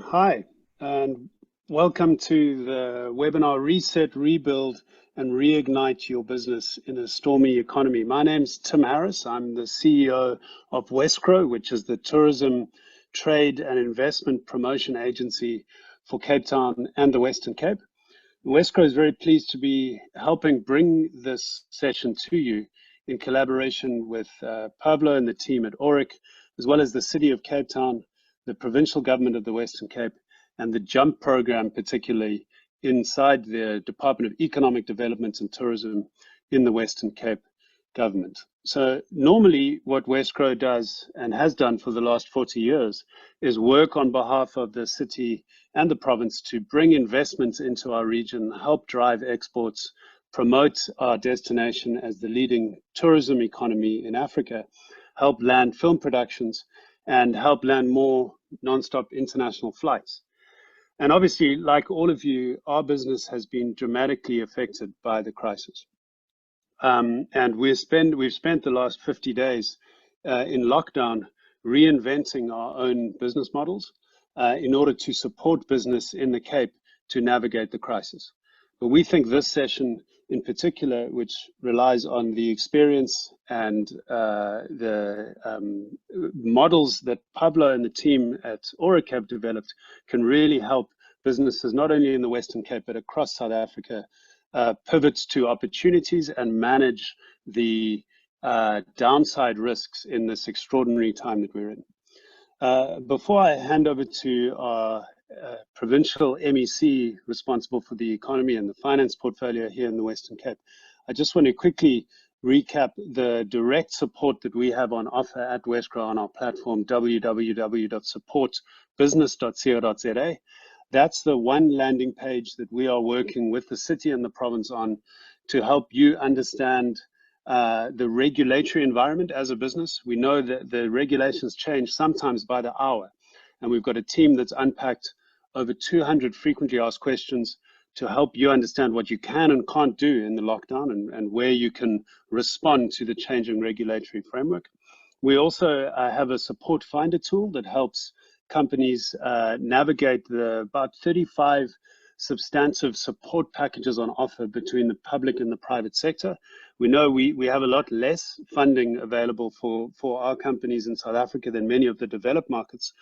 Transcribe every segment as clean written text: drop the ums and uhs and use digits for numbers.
Hi, and welcome to the webinar Reset, Rebuild, and Reignite Your Business in a Stormy Economy. My name's Tim Harris. I'm the CEO of Wesgro, which is the tourism, trade, and investment promotion agency for Cape Town and the Western Cape. Wesgro is very pleased to be helping bring this session to you in collaboration with Pavlo and the team at Oric, as well as the City of Cape Town, the provincial government of the Western Cape, and the JUMP program, particularly inside the Department of Economic Development and Tourism in the Western Cape government. So normally what Wesgro does and has done for the last 40 years is work on behalf of the city and the province to bring investments into our region, help drive exports, promote our destination as the leading tourism economy in Africa, help land film productions, and help land more non-stop international flights. And obviously, like all of you, our business has been dramatically affected by the crisis. And we've spent the last 50 days in lockdown reinventing our own business models in order to support business in the Cape to navigate the crisis. But we think this session in particular, which relies on the experience and the models that Pablo and the team at Oric have developed, can really help businesses not only in the Western Cape but across South Africa pivot to opportunities and manage the downside risks in this extraordinary time that we're in. Before I hand over to our provincial MEC responsible for the economy and the finance portfolio here in the Western Cape, I just want to quickly recap the direct support that we have on offer at Wesgro on our platform, www.supportbusiness.co.za. That's the one landing page that we are working with the city and the province on to help you understand the regulatory environment as a business. We know that the regulations change sometimes by the hour, and we've got a team that's unpacked over 200 frequently asked questions to help you understand what you can and can't do in the lockdown and where you can respond to the changing regulatory framework. We also have a support finder tool that helps companies navigate the about 35 substantive support packages on offer between the public and the private sector. We know we have a lot less funding available for our companies in South Africa than many of the developed markets,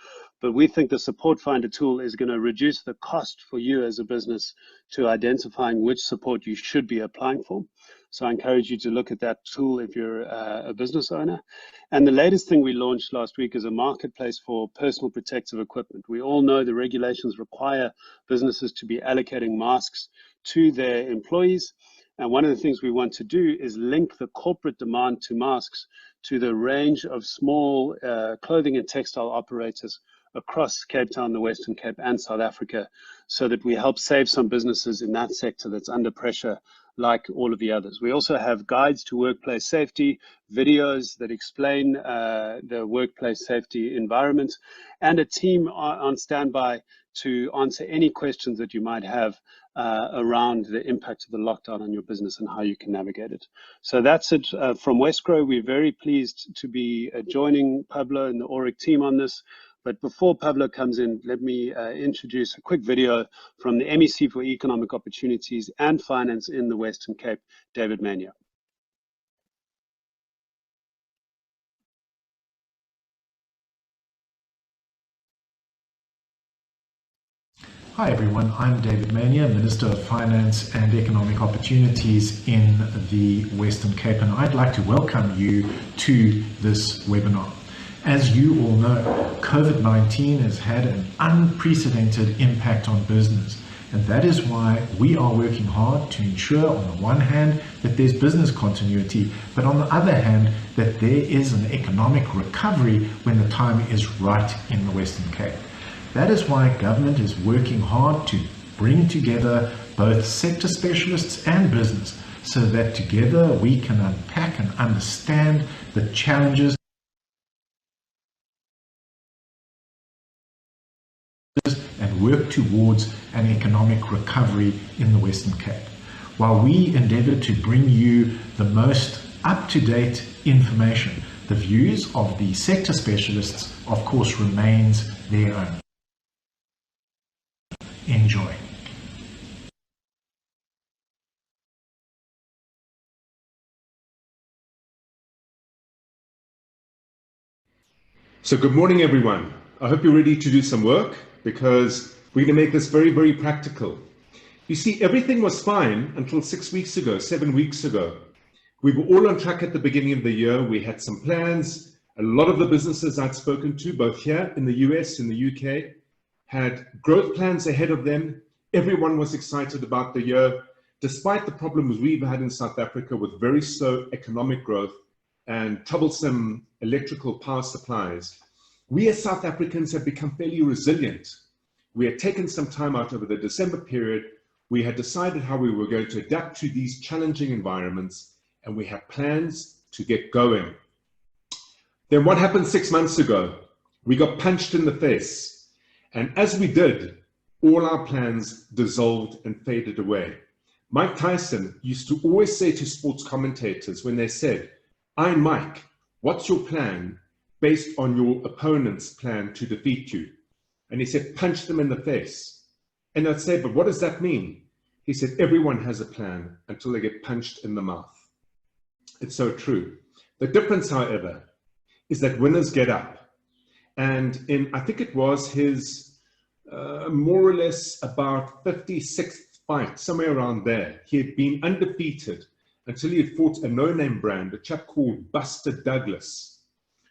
but we think the support finder tool is going to reduce the cost for you as a business to identifying which support you should be applying for. So I encourage you to look at that tool if you're a business owner. And the latest thing we launched last week is a marketplace for personal protective equipment. We all know the regulations require businesses to be allocating masks to their employees. And one of the things we want to do is link the corporate demand to masks to the range of small clothing and textile operators across Cape Town, the Western Cape, and South Africa, so that we help save some businesses in that sector that's under pressure like all of the others. We also have guides to workplace safety, videos that explain the workplace safety environment, and a team on standby to answer any questions that you might have around the impact of the lockdown on your business and how you can navigate it. So that's it from Wesgro. We're very pleased to be joining Pablo and the Oric team on this. But before Pablo comes in, let me introduce a quick video from the MEC for Economic Opportunities and Finance in the Western Cape, David Mania. Hi everyone, I'm David Mania, Minister of Finance and Economic Opportunities in the Western Cape, and I'd like to welcome you to this webinar. As you all know, COVID-19 has had an unprecedented impact on business, and that is why we are working hard to ensure, on the one hand, that there's business continuity, but on the other hand, that there is an economic recovery when the time is right in the Western Cape. That is why government is working hard to bring together both sector specialists and business, so that together we can unpack and understand the challenges and work towards an economic recovery in the Western Cape. While we endeavour to bring you the most up-to-date information, the views of the sector specialists, of course, remains their own. Enjoy. So good morning, everyone. I hope you're ready to do some work because we're going to make this very, very practical. You see, everything was fine until 6 weeks ago, 7 weeks ago. We were all on track at the beginning of the year. We had some plans. A lot of the businesses I'd spoken to, both here in the US and the UK, had growth plans ahead of them. Everyone was excited about the year, despite the problems we've had in South Africa with very slow economic growth and troublesome electrical power supplies. We as South Africans have become fairly resilient. We had taken some time out over the December period. We had decided how we were going to adapt to these challenging environments, and we had plans to get going. Then what happened 6 months ago? We got punched in the face. And as we did, all our plans dissolved and faded away. Mike Tyson used to always say to sports commentators when they said, "I'm Mike, what's your plan based on your opponent's plan to defeat you?" And he said, "Punch them in the face." And I'd say, "But what does that mean?" He said, "Everyone has a plan until they get punched in the mouth." It's so true. The difference, however, is that winners get up. And in, I think it was his more or less about 56th fight, somewhere around there, he had been undefeated until he had fought a no-name brand, a chap called Buster Douglas,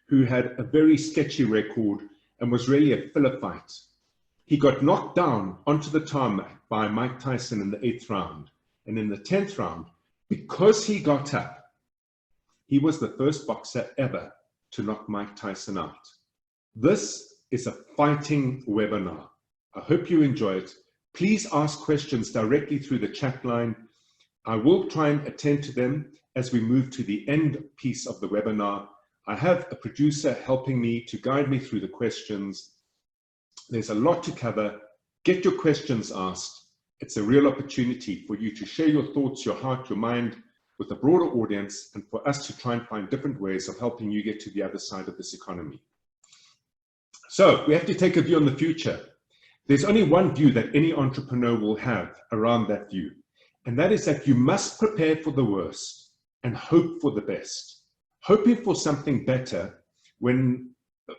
who had a very sketchy record and was really a filler fight. He got knocked down onto the tarmac by Mike Tyson in the 8th round. And in the 10th round, because he got up, he was the first boxer ever to knock Mike Tyson out. This is a fighting webinar. I hope you enjoy it. Please ask questions directly through the chat line. I will try and attend to them as we move to the end piece of the webinar. I have a producer helping me to guide me through the questions. There's a lot to cover. Get your questions asked. It's a real opportunity for you to share your thoughts, your heart, your mind with a broader audience, and for us to try and find different ways of helping you get to the other side of this economy. So we have to take a view on the future. There's only one view that any entrepreneur will have around that view. And that is that you must prepare for the worst and hope for the best. Hoping for something better when,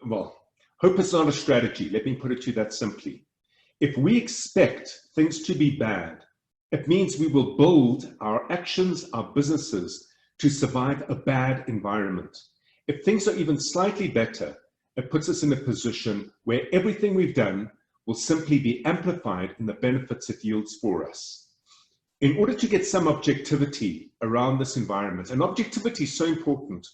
well, hope is not a strategy. Let me put it to you that simply. If we expect things to be bad, it means we will build our actions, our businesses to survive a bad environment. If things are even slightly better, it puts us in a position where everything we've done will simply be amplified in the benefits it yields for us. In order to get some objectivity around this environment, and objectivity is so important,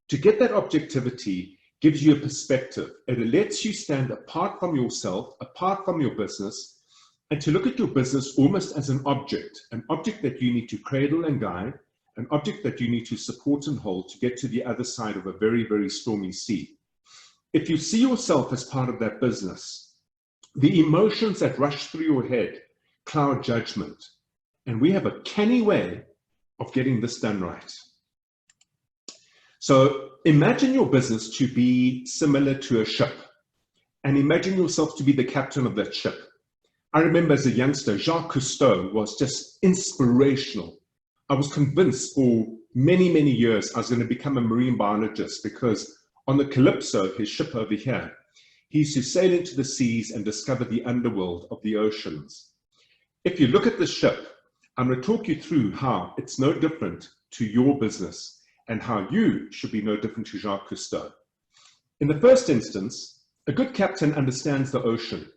to get that objectivity gives you a perspective. It lets you stand apart from yourself, apart from your business, and to look at your business almost as an object that you need to cradle and guide, an object that you need to support and hold to get to the other side of a very, very stormy sea. If you see yourself as part of that business, the emotions that rush through your head cloud judgment. And we have a canny way of getting this done right. So imagine your business to be similar to a ship, and imagine yourself to be the captain of that ship. I remember as a youngster, Jacques Cousteau was just inspirational. I was convinced for many, many years I was going to become a marine biologist because on the Calypso, his ship over here, he used to sail into the seas and discover the underworld of the oceans. If you look at the ship, I'm going to talk you through how it's no different to your business and how you should be no different to Jacques Cousteau. In the first instance, a good captain understands the ocean.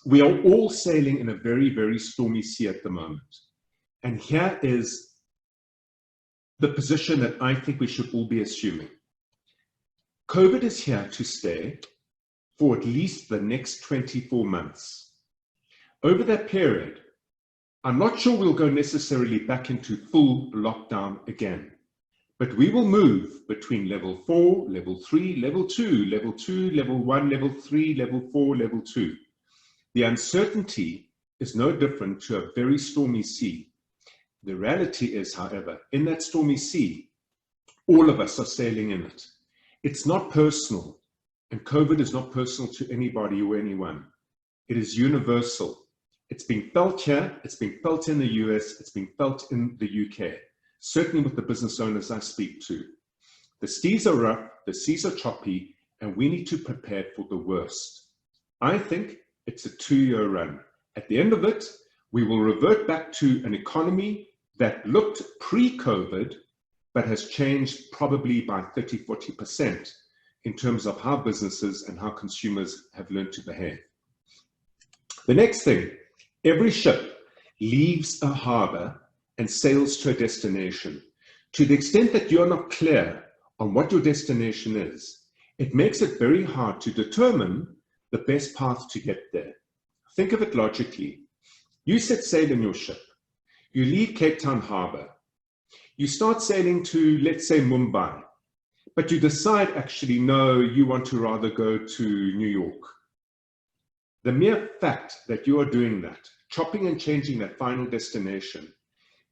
We are all sailing in a very, very stormy sea at the moment. And here is the position that I think we should all be assuming. COVID is here to stay for at least the next 24 months. Over that period, I'm not sure we'll go necessarily back into full lockdown again, but we will move between level 4, level 3, level 2, level 2, level 1, level 3, level 4, level 2. The uncertainty is no different to a very stormy sea. The reality is, however, in that stormy sea, all of us are sailing in it. It's not personal, and COVID is not personal to anybody or anyone. It is universal. It's being felt here, it's being felt in the US, it's being felt in the UK, certainly with the business owners I speak to. The seas are rough, the seas are choppy, and we need to prepare for the worst. I think it's a 2-year run. At the end of it, we will revert back to an economy that looked pre-COVID, but has changed probably by 30–40% in terms of how businesses and how consumers have learned to behave. The next thing, every ship leaves a harbor and sails to a destination. To the extent that you're not clear on what your destination is, it makes it very hard to determine the best path to get there. Think of it logically. You set sail in your ship. You leave Cape Town Harbor. You start sailing to, let's say, Mumbai, but you decide actually, no, you want to rather go to New York. The mere fact that you are doing that, chopping and changing that final destination,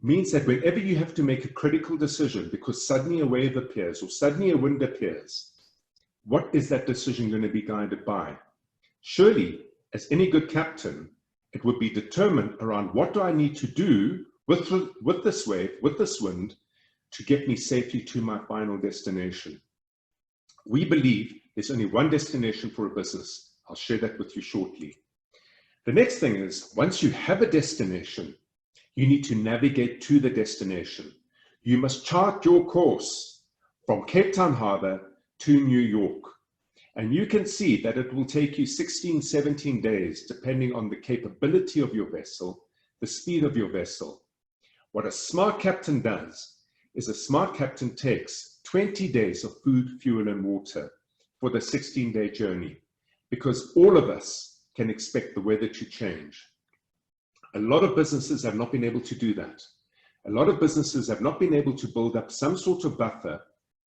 means that whenever you have to make a critical decision because suddenly a wave appears or suddenly a wind appears, what is that decision going to be guided by? Surely, as any good captain, it would be determined around what do I need to do with this wave, with this wind, to get me safely to my final destination. We believe there's only one destination for a business. I'll share that with you shortly. The next thing is, once you have a destination, you need to navigate to the destination. You must chart your course from Cape Town Harbor to New York. And you can see that it will take you 16–17 days, depending on the capability of your vessel, the speed of your vessel. What a smart captain does is a smart captain takes 20 days of food, fuel, and water for the 16-day journey, because all of us can expect the weather to change. A lot of businesses have not been able to do that. A lot of businesses have not been able to build up some sort of buffer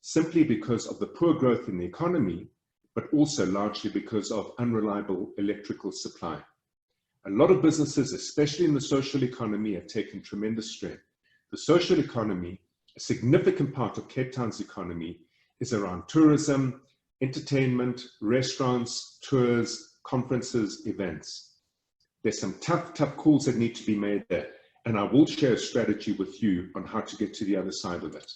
simply because of the poor growth in the economy, but also largely because of unreliable electrical supply. A lot of businesses, especially in the social economy, have taken tremendous strain. The social economy, a significant part of Cape Town's economy, is around tourism, entertainment, restaurants, tours, conferences, events. There's some tough calls that need to be made there, and I will share a strategy with you on how to get to the other side of it.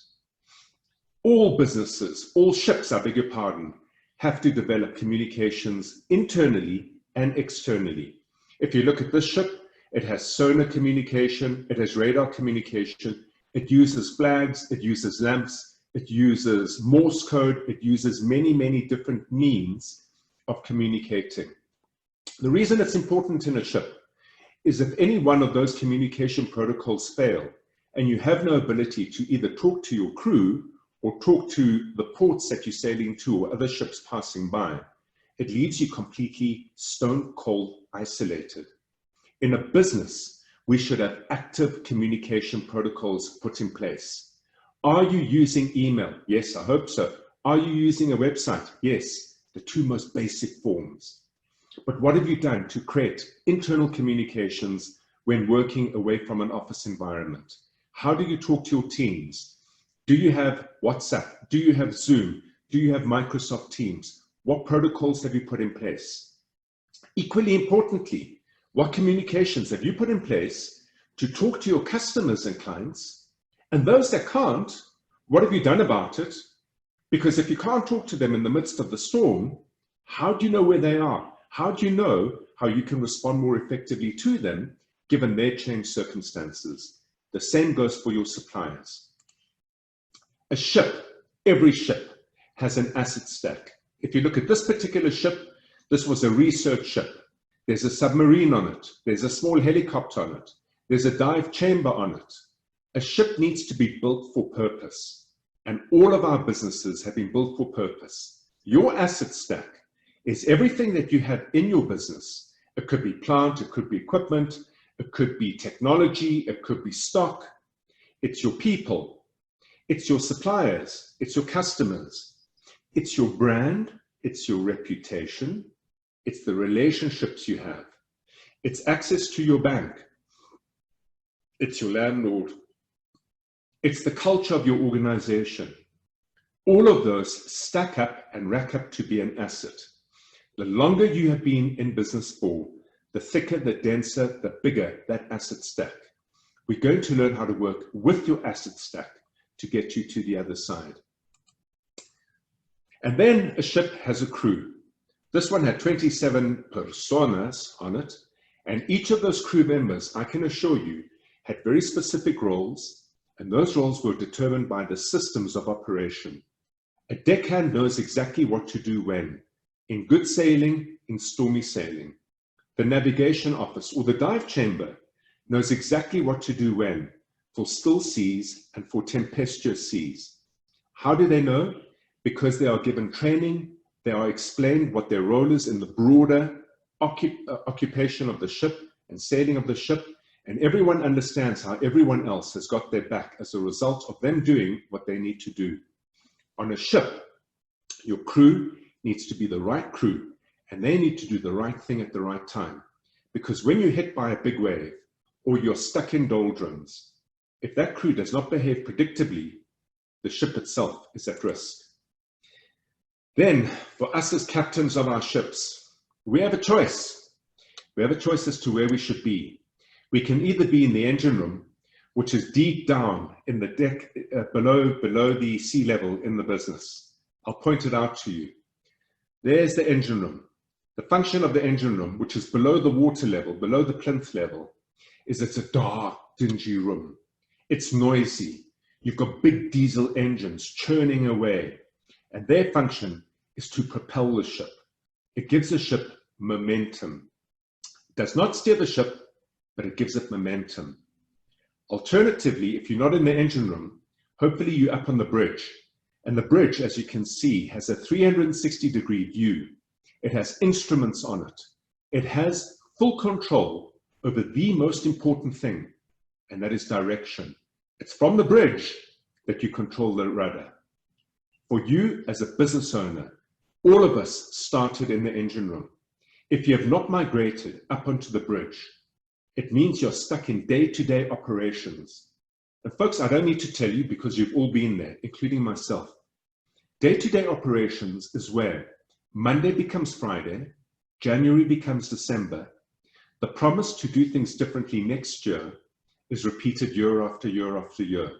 All businesses, all ships, I beg your pardon, have to develop communications internally and externally. If you look at this ship, it has sonar communication, it has radar communication, it uses flags, it uses lamps, it uses Morse code, it uses many different means of communicating. The reason it's important in a ship is if any one of those communication protocols fail and you have no ability to either talk to your crew or talk to the ports that you're sailing to or other ships passing by, it leaves you completely stone cold isolated. In a business, we should have active communication protocols put in place. Are you using email? Yes, I hope so. Are you using a website? Yes, the two most basic forms. But what have you done to create internal communications when working away from an office environment? How do you talk to your teams? Do you have WhatsApp? Do you have Zoom? Do you have Microsoft Teams? What protocols have you put in place? Equally importantly, what communications have you put in place to talk to your customers and clients? And those that can't, what have you done about it? Because if you can't talk to them in the midst of the storm, how do you know where they are? How do you know how you can respond more effectively to them given their changed circumstances? The same goes for your suppliers. A ship, every ship, has an asset stack. If you look at this particular ship, this was a research ship. There's a submarine on it. There's a small helicopter on it. There's a dive chamber on it. A ship needs to be built for purpose. And all of our businesses have been built for purpose. Your asset stack is everything that you have in your business. It could be plant, it could be equipment, it could be technology, it could be stock. It's your people. It's your suppliers. It's your customers. It's your brand. It's your reputation. It's the relationships you have. It's access to your bank. It's your landlord. It's the culture of your organization. All of those stack up and rack up to be an asset. The longer you have been in business for, the thicker, the denser, the bigger that asset stack. We're going to learn how to work with your asset stack to get you to the other side. And then a ship has a crew. This one had 27 personas on it, and each of those crew members, I can assure you, had very specific roles, and those roles were determined by the systems of operation. A deckhand knows exactly what to do when, in good sailing, in stormy sailing. The navigation office or the dive chamber knows exactly what to do when, for still seas and for tempestuous seas. How do they know? Because they are given training, they are explained what their role is in the broader occupation of the ship and sailing of the ship, and everyone understands how everyone else has got their back as a result of them doing what they need to do. On a ship, your crew needs to be the right crew, and they need to do the right thing at the right time. Because when you're hit by a big wave, or you're stuck in doldrums, if that crew does not behave predictably, the ship itself is at risk. Then, for us as captains of our ships, we have a choice. We have a choice as to where we should be. We can either be in the engine room, which is deep down in the deck, below the sea level in the business. I'll point it out to you. There's the engine room. The function of the engine room, which is below the water level, below the plinth level, is it's a dark, dingy room. It's noisy. You've got big diesel engines churning away, and their function is to propel the ship. It gives the ship momentum. It does not steer the ship, but it gives it momentum. Alternatively, if you're not in the engine room, hopefully you're up on the bridge. And the bridge, as you can see, has a 360-degree view. It has instruments on it. It has full control over the most important thing, and that is direction. It's from the bridge that you control the rudder. For you as a business owner, all of us started in the engine room. If you have not migrated up onto the bridge, it means you're stuck in day-to-day operations. And folks, I don't need to tell you because you've all been there, including myself. Day-to-day operations is where Monday becomes Friday, January becomes December. The promise to do things differently next year is repeated year after year after year.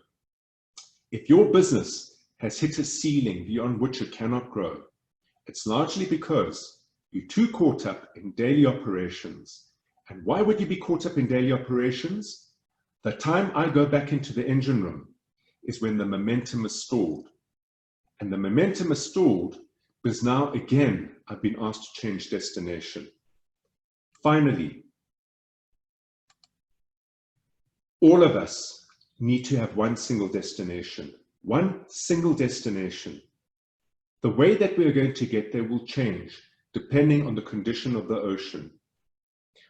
If your business has hit a ceiling beyond which it cannot grow, it's largely because you're too caught up in daily operations. And why would you be caught up in daily operations? The time I go back into the engine room is when the momentum is stalled. And the momentum is stalled because now, again, I've been asked to change destination. Finally, all of us need to have one single destination. One single destination. The way that we are going to get there will change depending on the condition of the ocean.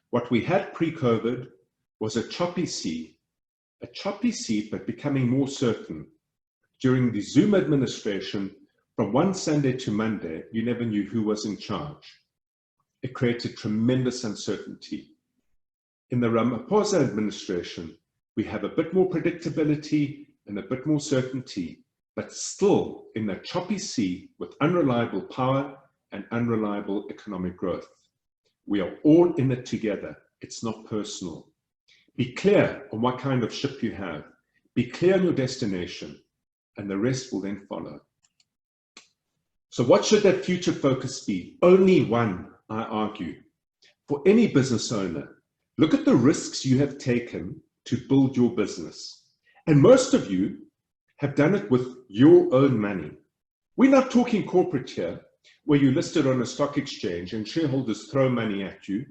What we had pre-COVID was a choppy sea but becoming more certain. During the Zoom administration, from one Sunday to Monday, you never knew who was in charge. It created tremendous uncertainty. In the Ramaphosa administration, we have a bit more predictability and a bit more certainty, but still in a choppy sea with unreliable power and unreliable economic growth. We are all in it together. It's not personal. Be clear on what kind of ship you have. Be clear on your destination, and the rest will then follow. So what should that future focus be? Only one, I argue. For any business owner, look at the risks you have taken to build your business. And most of you have done it with your own money. We're not talking corporate here, where you listed on a stock exchange and shareholders throw money at you,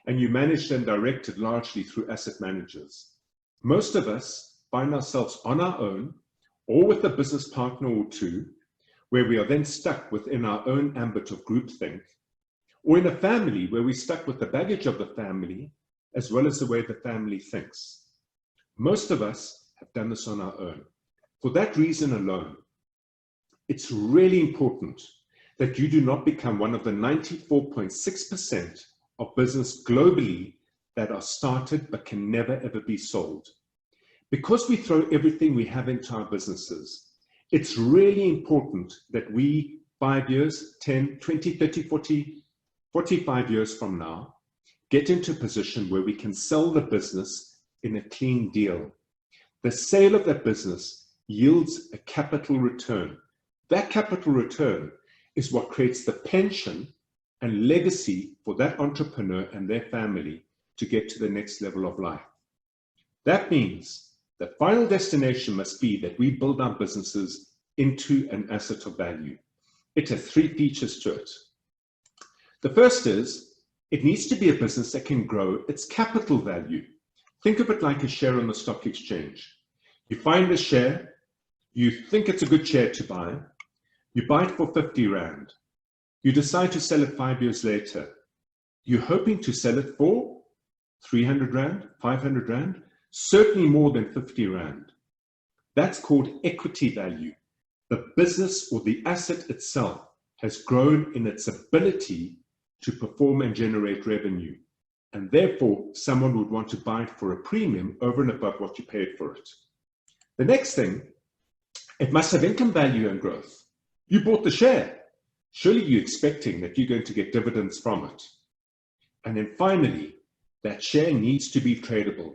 and you managed and directed largely through asset managers. Most of us find ourselves on our own, or with a business partner or two, where we are then stuck within our own ambit of groupthink, or in a family where we're stuck with the baggage of the family, as well as the way the family thinks. Most of us have done this on our own. For that reason alone, it's really important that you do not become one of the 94.6% of business globally that are started but can never ever be sold. Because we throw everything we have into our businesses, it's really important that we 5 years, 10, 20, 30, 40, 45 years from now, get into a position where we can sell the business in a clean deal. The sale of that business yields a capital return. That capital return is what creates the pension and legacy for that entrepreneur and their family to get to the next level of life. That means the final destination must be that we build our businesses into an asset of value. It has three features to it. The first is, it needs to be a business that can grow its capital value. Think of it like a share on the stock exchange. You find a share, you think it's a good share to buy, you buy it for 50 Rand. You decide to sell it 5 years later. You're hoping to sell it for 300 Rand, 500 Rand, certainly more than 50 Rand. That's called equity value. The business or the asset itself has grown in its ability to perform and generate revenue. And therefore, someone would want to buy it for a premium over and above what you paid for it. The next thing, it must have income value and growth. You bought the share. Surely you're expecting that you're going to get dividends from it. And then finally, that share needs to be tradable.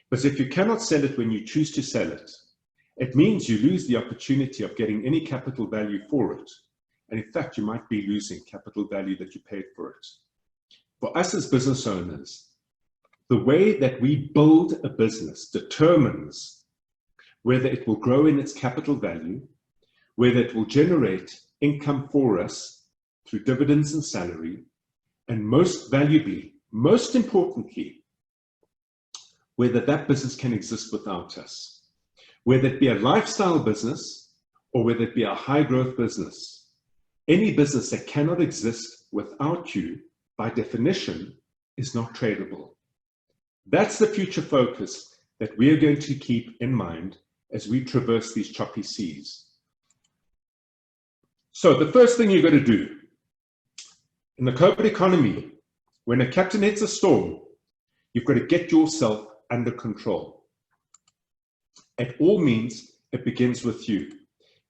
Because if you cannot sell it when you choose to sell it, it means you lose the opportunity of getting any capital value for it. And in fact, you might be losing capital value that you paid for it. For us as business owners, the way that we build a business determines whether it will grow in its capital value, whether it will generate income for us through dividends and salary, and most valuably, most importantly, whether that business can exist without us. Whether it be a lifestyle business or whether it be a high growth business, any business that cannot exist without you, by definition, is not tradable. That's the future focus that we are going to keep in mind as we traverse these choppy seas. So the first thing you're going to do in the COVID economy, when a captain hits a storm, you've got to get yourself under control. At all means, it begins with you.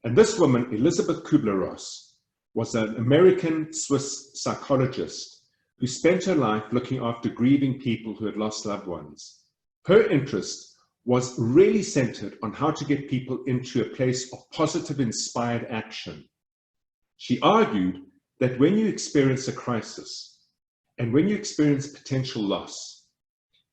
And this woman, Elizabeth Kubler-Ross, was an American-Swiss psychologist who spent her life looking after grieving people who had lost loved ones. Her interest was really centered on how to get people into a place of positive, inspired action. She argued that when you experience a crisis and when you experience potential loss,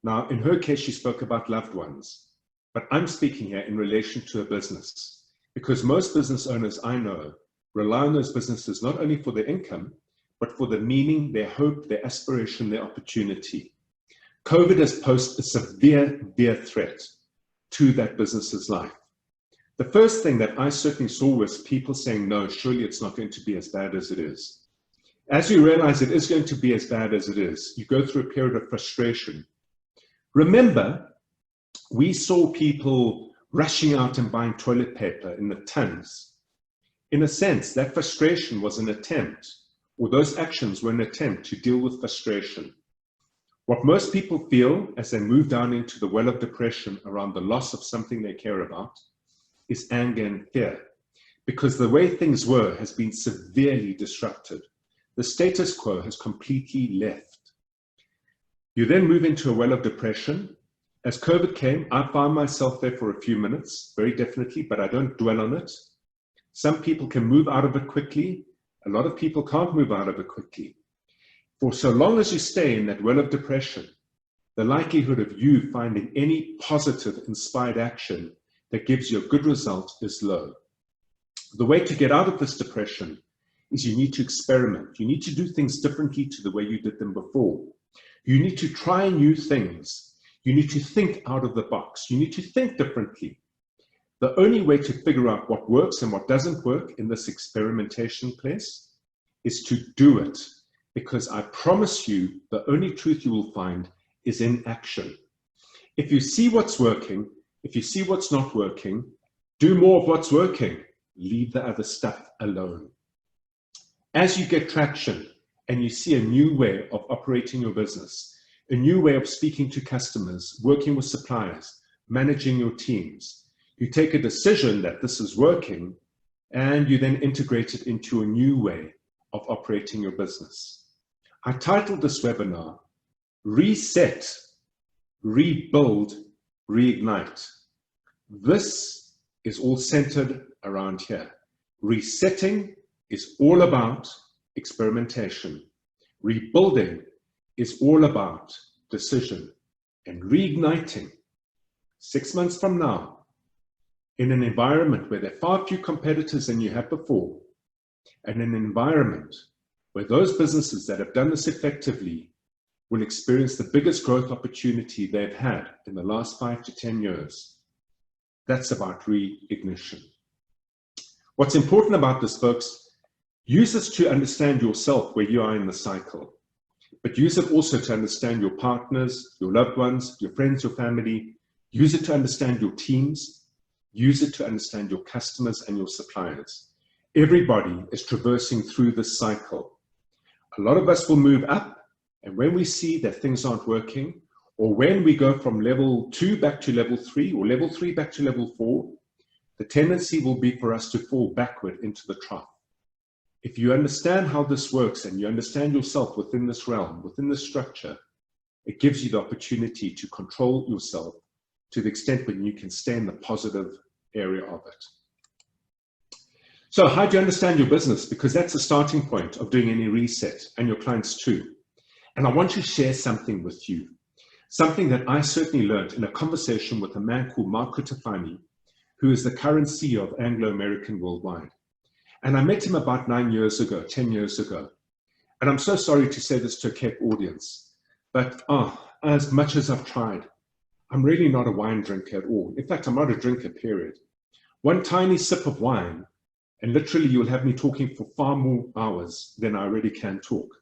now in her case, she spoke about loved ones, but I'm speaking here in relation to a business, because most business owners I know rely on those businesses not only for their income, but for the meaning, their hope, their aspiration, their opportunity. COVID has posed a severe threat to that business's life. The first thing that I certainly saw was people saying, no, surely it's not going to be as bad as it is. As you realize it is going to be as bad as it is, you go through a period of frustration. Remember, we saw people rushing out and buying toilet paper in the tons. In a sense, that frustration was an attempt, or those actions were an attempt to deal with frustration. What most people feel as they move down into the well of depression around the loss of something they care about is anger and fear, because the way things were has been severely disrupted. The status quo has completely left. You then move into a well of depression. As COVID came, I found myself there for a few minutes, very definitely, but I don't dwell on it. Some people can move out of it quickly. A lot of people can't move out of it quickly. For so long as you stay in that well of depression, the likelihood of you finding any positive, inspired action that gives you a good result is low. The way to get out of this depression is you need to experiment. You need to do things differently to the way you did them before. You need to try new things. You need to think out of the box. You need to think differently. The only way to figure out what works and what doesn't work in this experimentation place is to do it. Because I promise you, the only truth you will find is in action. If you see what's working, if you see what's not working, do more of what's working. Leave the other stuff alone. As you get traction and you see a new way of operating your business, a new way of speaking to customers, working with suppliers, managing your teams, you take a decision that this is working and you then integrate it into a new way of operating your business. I titled this webinar, Reset, rebuild, reignite. This is all centered around here. Resetting is all about experimentation. Rebuilding is all about decision. And reigniting, 6 months from now, in an environment where there are far fewer competitors than you had before, and in an environment where those businesses that have done this effectively will experience the biggest growth opportunity they've had in the last 5 to 10 years. That's about reignition. What's important about this, folks, use this to understand yourself where you are in the cycle, but use it also to understand your partners, your loved ones, your friends, your family. Use it to understand your teams. Use it to understand your customers and your suppliers. Everybody is traversing through this cycle. A lot of us will move up, and when we see that things aren't working, or when we go from level 2 back to level 3, or level 3 back to level 4, the tendency will be for us to fall backward into the trough. If you understand how this works and you understand yourself within this realm, within this structure, it gives you the opportunity to control yourself to the extent when you can stay in the positive area of it. So how do you understand your business? Because that's the starting point of doing any reset, and your clients too. And I want to share something with you, something that I certainly learned in a conversation with a man called Mark Phitidis, who is the current CEO of Anglo-American Worldwide. And I met him about 9 years ago, 10 years ago. And I'm so sorry to say this to a Cape audience, but as much as I've tried, I'm really not a wine drinker at all. In fact, I'm not a drinker, period. One tiny sip of wine, and literally you'll have me talking for far more hours than I already can talk.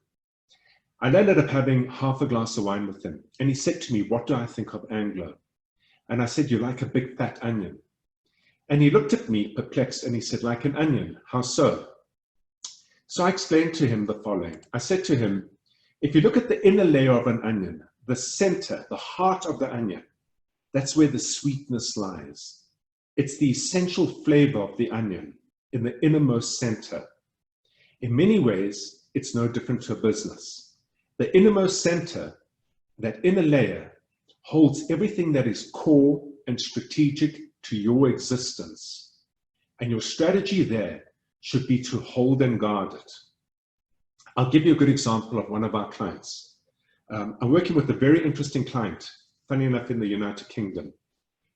I ended up having half a glass of wine with him, and he said to me, "What do I think of Anglo?" And I said, "You're like a big fat onion." And he looked at me perplexed, and he said, "Like an onion, how so?" So I explained to him the following. I said to him, if you look at the inner layer of an onion, the center, the heart of the onion, that's where the sweetness lies. It's the essential flavor of the onion in the innermost center. In many ways, it's no different to a business. The innermost center, that inner layer, holds everything that is core and strategic to your existence. And your strategy there should be to hold and guard it. I'll give you a good example of one of our clients. I'm working with a very interesting client, funny enough, in the United Kingdom.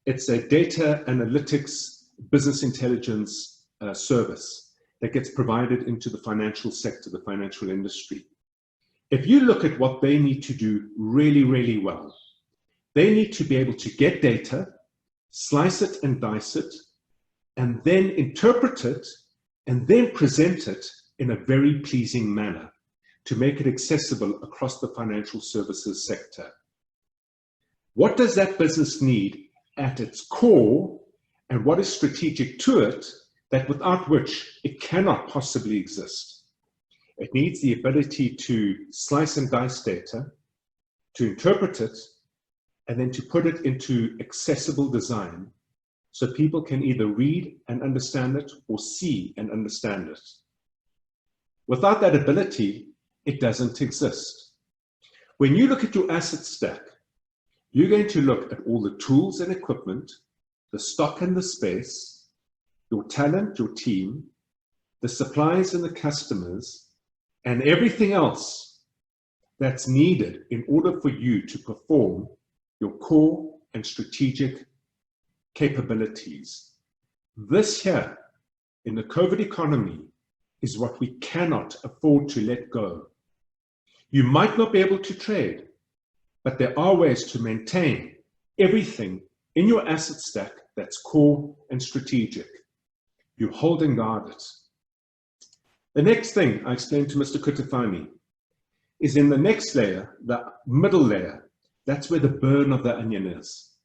It's a data analytics, business intelligence service that gets provided into the financial sector, the financial industry. If you look at what they need to do really, really well, they need to be able to get data, slice it and dice it, and then interpret it, and then present it in a very pleasing manner to make it accessible across the financial services sector. What does that business need at its core, and what is strategic to it, that without which it cannot possibly exist? It needs the ability to slice and dice data, to interpret it, and then to put it into accessible design so people can either read and understand it or see and understand it. Without that ability, it doesn't exist. When you look at your asset stack, you're going to look at all the tools and equipment, the stock and the space, your talent, your team, the suppliers and the customers, and everything else that's needed in order for you to perform your core and strategic capabilities. This here, in the COVID economy, is what we cannot afford to let go. You might not be able to trade, but there are ways to maintain everything in your asset stack that's core and strategic. You hold and guard it. The next thing I explained to Mr. Phitidis is in the next layer, the middle layer. That's where the burn of the onion is.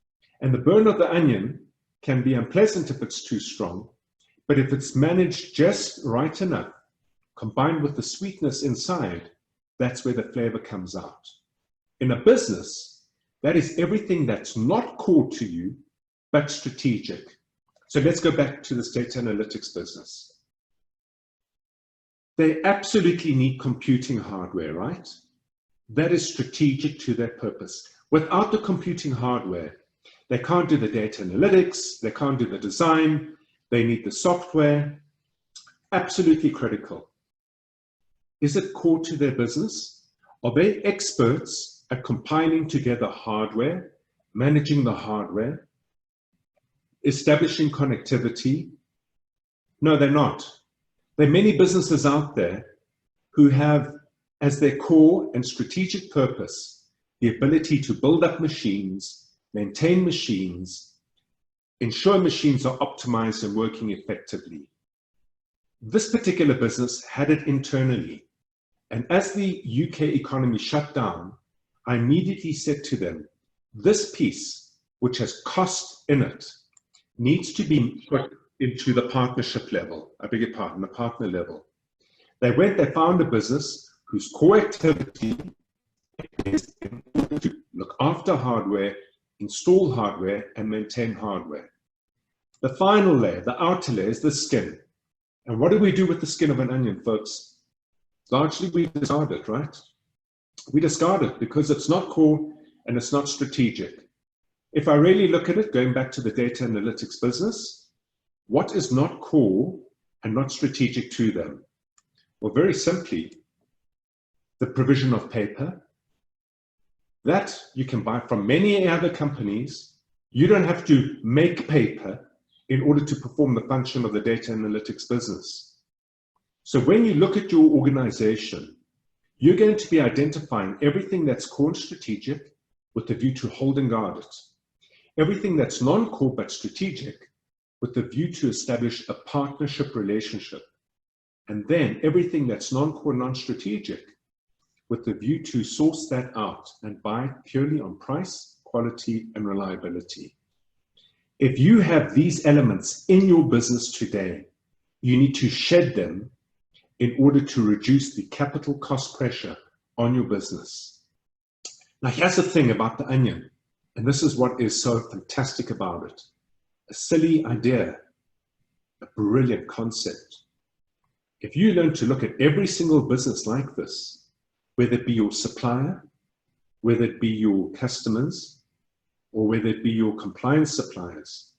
And the burn of the onion can be unpleasant if it's too strong, but if it's managed just right enough, combined with the sweetness inside, that's where the flavor comes out. In a business, that is everything that's not core to you, but strategic. So let's go back to this data analytics business. They absolutely need computing hardware, right? that is strategic to their purpose. Without the computing hardware, they can't do the data analytics, they can't do the design, they need the software. Absolutely critical. Is it core to their business? Are they experts at compiling together hardware, managing the hardware, establishing connectivity? No, they're not. There are many businesses out there who have as their core and strategic purpose the ability to build up machines, maintain machines, ensure machines are optimized and working effectively. This particular business had it internally. And as the UK economy shut down, I immediately said to them, this piece, which has cost in it, needs to be put into the partnership level, I beg your pardon, the partner level. They found a business whose core activity is to look after hardware, install hardware, and maintain hardware. The final layer, the outer layer, is the skin. And what do we do with the skin of an onion, folks? Largely we discard it, right? We discard it because it's not core and it's not strategic. If I really look at it, going back to the data analytics business, what is not core and not strategic to them? Well, very simply, the provision of paper that you can buy from many other companies. You don't have to make paper in order to perform the function of the data analytics business. So when you look at your organization, you're going to be identifying everything that's core and strategic with the view to hold and guard it. Everything that's non-core but strategic with the view to establish a partnership relationship. And then everything that's non-core, non-strategic with the view to source that out and buy purely on price, quality, and reliability. If you have these elements in your business today, you need to shed them in order to reduce the capital cost pressure on your business. Now, here's the thing about the onion, and this is what is so fantastic about it. A silly idea, a brilliant concept. If you learn to look at every single business like this, whether it be your supplier, whether it be your customers, or whether it be your compliance suppliers,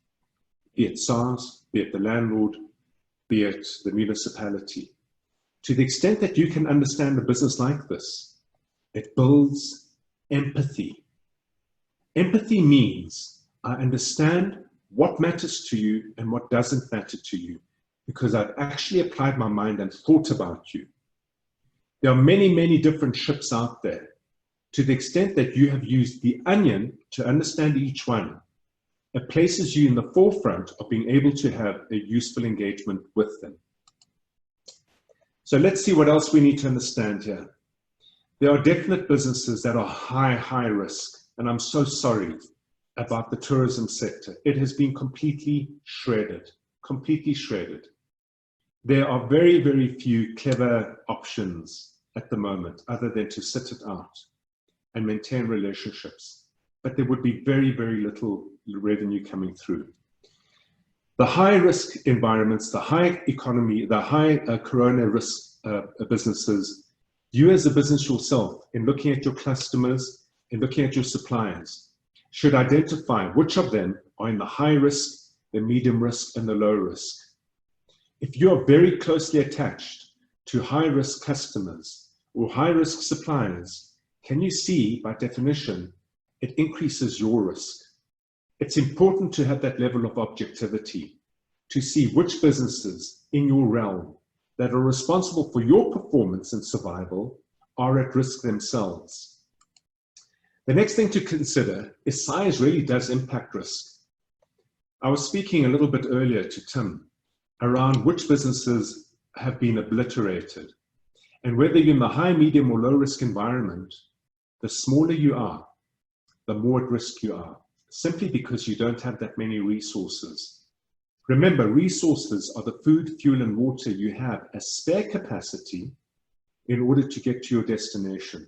be it SARS, be it the landlord, be it the municipality, to the extent that you can understand a business like this, it builds empathy. Empathy means I understand what matters to you and what doesn't matter to you, because I've actually applied my mind and thought about you. There are many, many different ships out there. To the extent that you have used the onion to understand each one, it places you in the forefront of being able to have a useful engagement with them. So let's see what else we need to understand here. There are definite businesses that are high risk, and I'm so sorry about the tourism sector. It has been completely shredded, completely shredded. There are very, very few clever options at the moment other than to sit it out and maintain relationships. But there would be very, very little revenue coming through. The high risk environments, the high economy, the high corona risk businesses, you as a business yourself, in looking at your customers, in looking at your suppliers, should identify which of them are in the high risk, the medium risk, and the low risk. If you are very closely attached to high risk customers or high risk suppliers, can you see, by definition, it increases your risk. It's important to have that level of objectivity to see which businesses in your realm that are responsible for your performance and survival are at risk themselves. The next thing to consider is size really does impact risk. I was speaking a little bit earlier to Tim around which businesses have been obliterated. And whether you're in the high, medium, or low risk environment, the smaller you are, the more at risk you are, simply because you don't have that many resources. Remember, resources are the food, fuel, and water you have as spare capacity in order to get to your destination.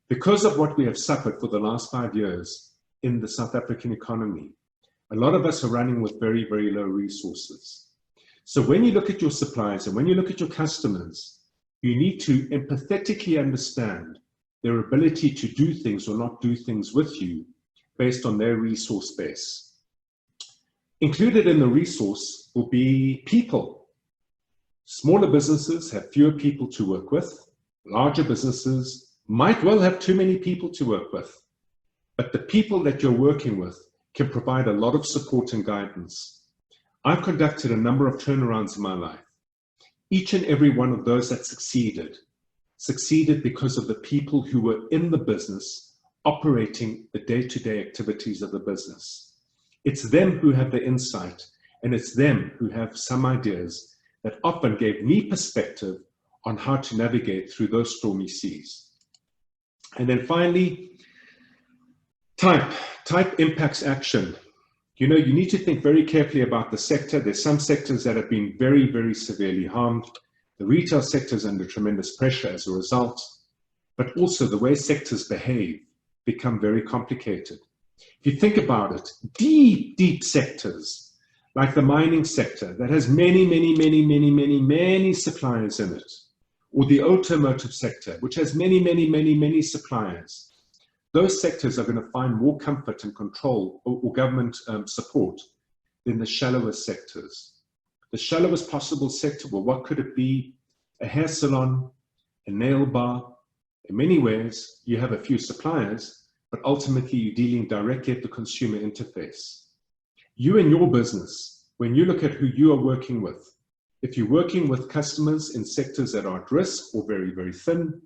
Because of what we have suffered for the last 5 years in the South African economy, a lot of us are running with very, very low resources. So when you look at your suppliers and when you look at your customers, you need to empathetically understand their ability to do things or not do things with you based on their resource base. Included in the resource will be people. Smaller businesses have fewer people to work with. Larger businesses might well have too many people to work with. But the people that you're working with can provide a lot of support and guidance. I've conducted a number of turnarounds in my life. Each and every one of those that succeeded because of the people who were in the business operating the day-to-day activities of the business. It's them who have the insight, and it's them who have some ideas that often gave me perspective on how to navigate through those stormy seas. And then finally, type impacts action. You know, you need to think very carefully about the sector. There's some sectors that have been very, very severely harmed. The retail sector is under tremendous pressure as a result, but also the way sectors behave become very complicated. If you think about it, deep sectors, like the mining sector that has many suppliers in it, or the automotive sector, which has many suppliers, those sectors are going to find more comfort and control or government support than the shallowest sectors. The shallowest possible sector, well, what could it be? A hair salon, a nail bar. In many ways, you have a few suppliers, but ultimately you're dealing directly at the consumer interface. You and your business, when you look at who you are working with, if you're working with customers in sectors that are at risk or very, very thin,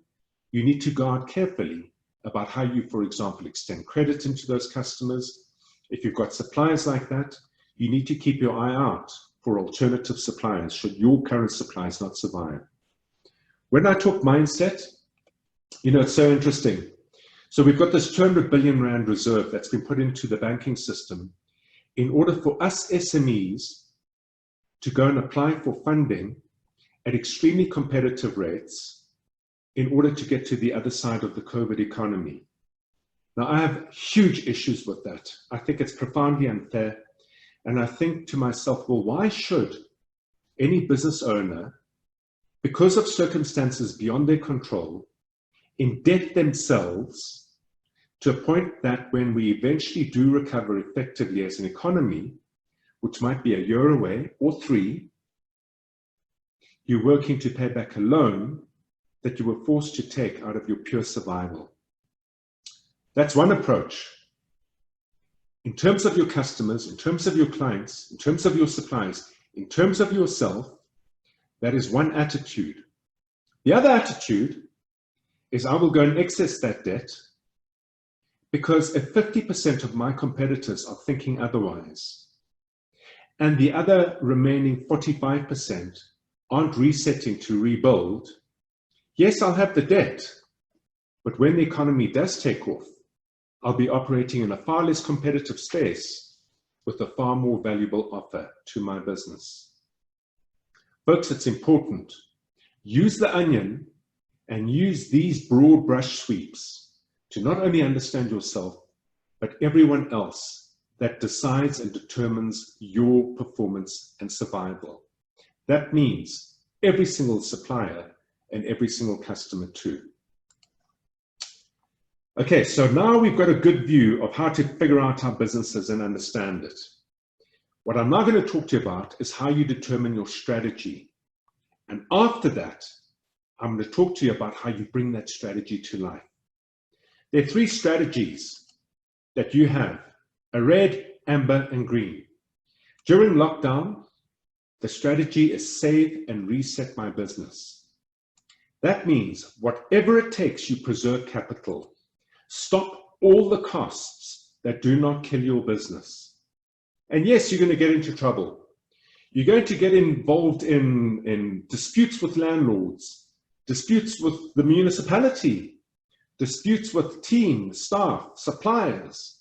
you need to guard carefully about how you, for example, extend credit into those customers. If you've got suppliers like that, you need to keep your eye out for alternative suppliers should your current suppliers not survive. When I talk mindset, you know, it's so interesting. So we've got this 200 billion Rand reserve that's been put into the banking system in order for us SMEs to go and apply for funding at extremely competitive rates in order to get to the other side of the COVID economy. Now, I have huge issues with that. I think it's profoundly unfair. And I think to myself, well, why should any business owner, because of circumstances beyond their control, indebt themselves to a point that when we eventually do recover effectively as an economy, which might be a year away or 3, you're working to pay back a loan that you were forced to take out of your pure survival. That's one approach. In terms of your customers, in terms of your clients, in terms of your suppliers, in terms of yourself, that is one attitude. The other attitude is I will go and access that debt because if 50% of my competitors are thinking otherwise, and the other remaining 45% aren't resetting to rebuild, yes, I'll have the debt, but when the economy does take off, I'll be operating in a far less competitive space with a far more valuable offer to my business. Folks, it's important. Use the onion and use these broad brush sweeps to not only understand yourself, but everyone else that decides and determines your performance and survival. That means every single supplier and every single customer too. Okay, so now we've got a good view of how to figure out our businesses and understand it. What I'm now going to talk to you about is how you determine your strategy. And after that, I'm going to talk to you about how you bring that strategy to life. There are 3 strategies that you have, a red, amber, and green. During lockdown, the strategy is save and reset my business. That means whatever it takes, you preserve capital. Stop all the costs that do not kill your business. And yes, you're going to get into trouble. You're going to get involved in disputes with landlords, disputes with the municipality, disputes with team, staff, suppliers.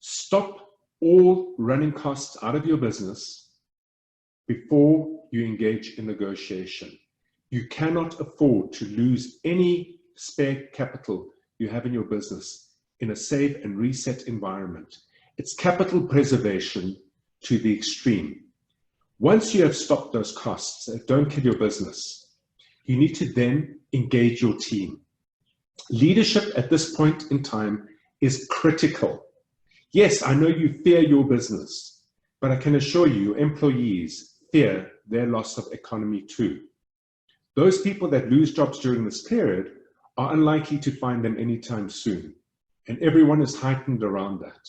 Stop all running costs out of your business before you engage in negotiation. You cannot afford to lose any spare capital you have in your business in a save and reset environment. It's capital preservation to the extreme. Once you have stopped those costs that don't kill your business, you need to then engage your team. Leadership at this point in time is critical. Yes, I know you fear your business, but I can assure you, your employees fear their loss of economy too. Those people that lose jobs during this period are unlikely to find them anytime soon, and everyone is heightened around that.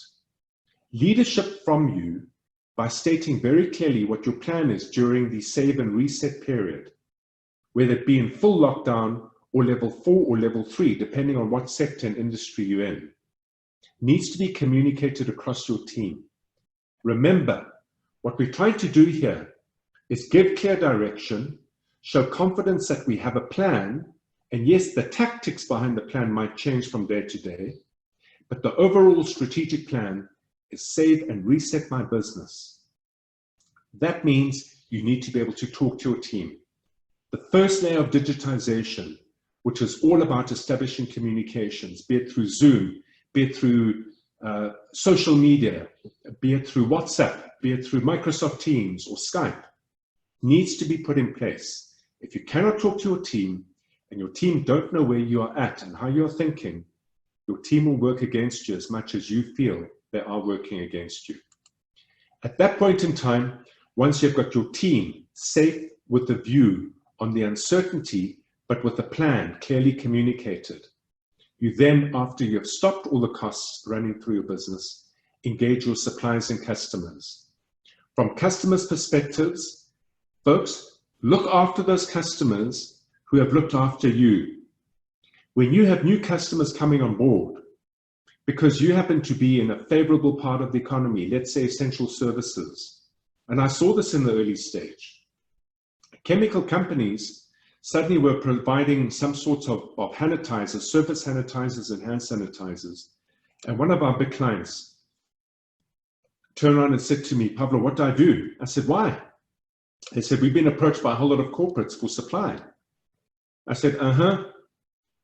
Leadership from you, by stating very clearly what your plan is during the save and reset period, whether it be in full lockdown or level 4 or level 3, depending on what sector and industry you're in, needs to be communicated across your team. Remember, what we're trying to do here is give clear direction, show confidence that we have a plan, and yes, the tactics behind the plan might change from day to day, but the overall strategic plan is save and reset my business. That means you need to be able to talk to your team. The first layer of digitization, which is all about establishing communications, be it through Zoom, be it through social media, be it through WhatsApp, be it through Microsoft Teams or Skype, needs to be put in place. If you cannot talk to your team and your team don't know where you are at and how you're thinking, your team will work against you as much as you feel they are working against you. At that point in time, once you've got your team safe with the view on the uncertainty, but with a plan clearly communicated, you then, after you've stopped all the costs running through your business, engage your suppliers and customers. From customers' perspectives, folks, look after those customers who have looked after you. When you have new customers coming on board, because you happen to be in a favorable part of the economy, let's say essential services, and I saw this in the early stage, chemical companies suddenly were providing some sort of sanitizers, surface sanitizers and hand sanitizers. And one of our big clients turned around and said to me, Pavlo, what do I do? I said, why? They said, we've been approached by a whole lot of corporates for supply. I said,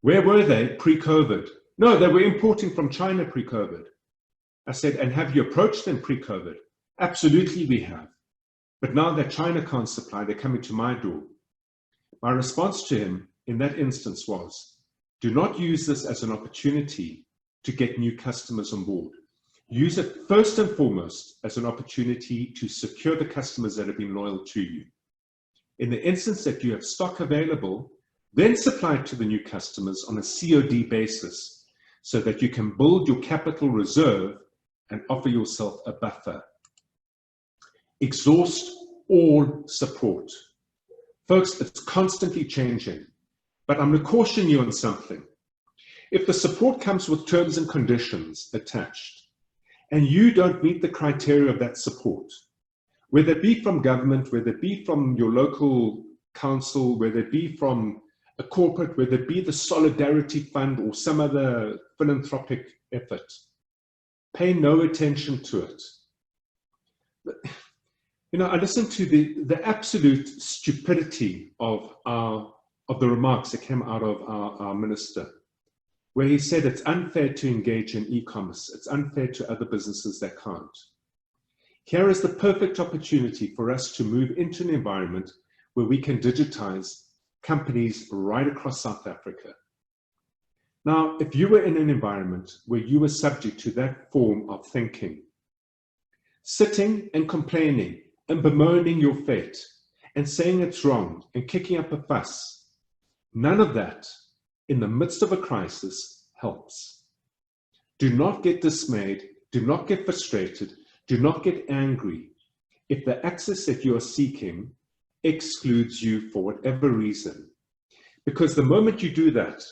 where were they pre-COVID? No, they were importing from China pre-COVID. I said, and have you approached them pre-COVID? Absolutely we have. But now that China can't supply, they're coming to my door. My response to him in that instance was, do not use this as an opportunity to get new customers on board. Use it first and foremost as an opportunity to secure the customers that have been loyal to you. In the instance that you have stock available, then supply it to the new customers on a COD basis so that you can build your capital reserve and offer yourself a buffer. Exhaust all support. Folks, it's constantly changing, but I'm going to caution you on something. If the support comes with terms and conditions attached, and you don't meet the criteria of that support, whether it be from government, whether it be from your local council, whether it be from a corporate, whether it be the Solidarity Fund or some other philanthropic effort, pay no attention to it. You know, I listened to the absolute stupidity of the remarks that came out of our minister, where he said it's unfair to engage in e-commerce. It's unfair to other businesses that can't. Here is the perfect opportunity for us to move into an environment where we can digitize companies right across South Africa. Now, if you were in an environment where you were subject to that form of thinking, sitting and complaining and bemoaning your fate and saying it's wrong and kicking up a fuss, none of that in the midst of a crisis helps. Do not get dismayed, do not get frustrated, do not get angry if the access that you are seeking excludes you for whatever reason. Because the moment you do that,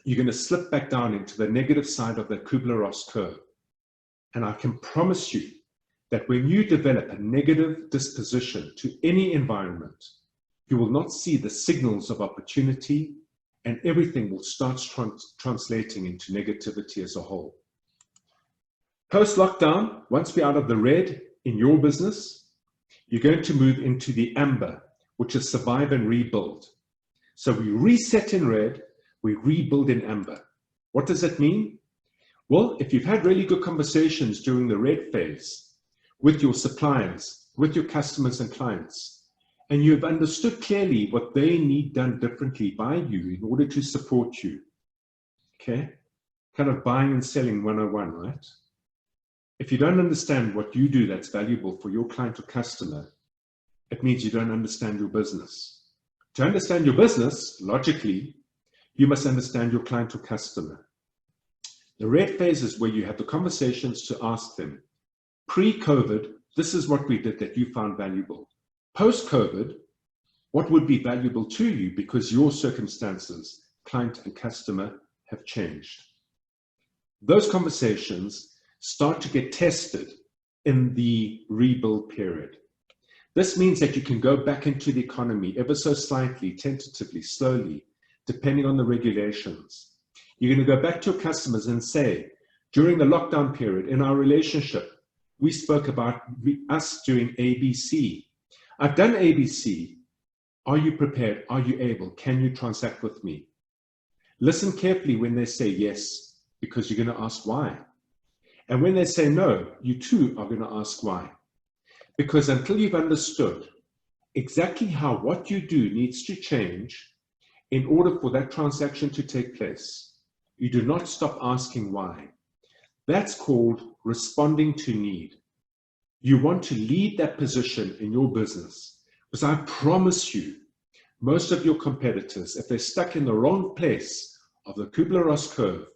you're going to slip back down into the negative side of the Kubler-Ross curve. And I can promise you that when you develop a negative disposition to any environment, you will not see the signals of opportunity, and everything will start translating into negativity as a whole. Post-lockdown, once we're out of the red in your business, you're going to move into the amber, which is survive and rebuild. So we reset in red, we rebuild in amber. What does that mean? Well, if you've had really good conversations during the red phase with your suppliers, with your customers and clients, and you've understood clearly what they need done differently by you in order to support you, Okay, kind of buying and selling 101, right? If you don't understand what you do that's valuable for your client or customer, it means you don't understand your business. To understand your business, logically, you must understand your client or customer. The red phase is where you have the conversations to ask them, pre-COVID, this is what we did that you found valuable. Post-COVID, what would be valuable to you because your circumstances, client and customer, have changed. Those conversations start to get tested in the rebuild period. This means that you can go back into the economy ever so slightly, tentatively, slowly, depending on the regulations. You're going to go back to your customers and say, during the lockdown period in our relationship, we spoke about us doing ABC. I've done ABC. Are you prepared? Are you able? Can you transact with me? Listen carefully when they say yes, because you're going to ask why. And when they say no, you too are going to ask why. Because until you've understood exactly how what you do needs to change in order for that transaction to take place, you do not stop asking why. That's called responding to need. You want to lead that position in your business, because I promise you, most of your competitors, if they're stuck in the wrong place of the Kubler-Ross curve,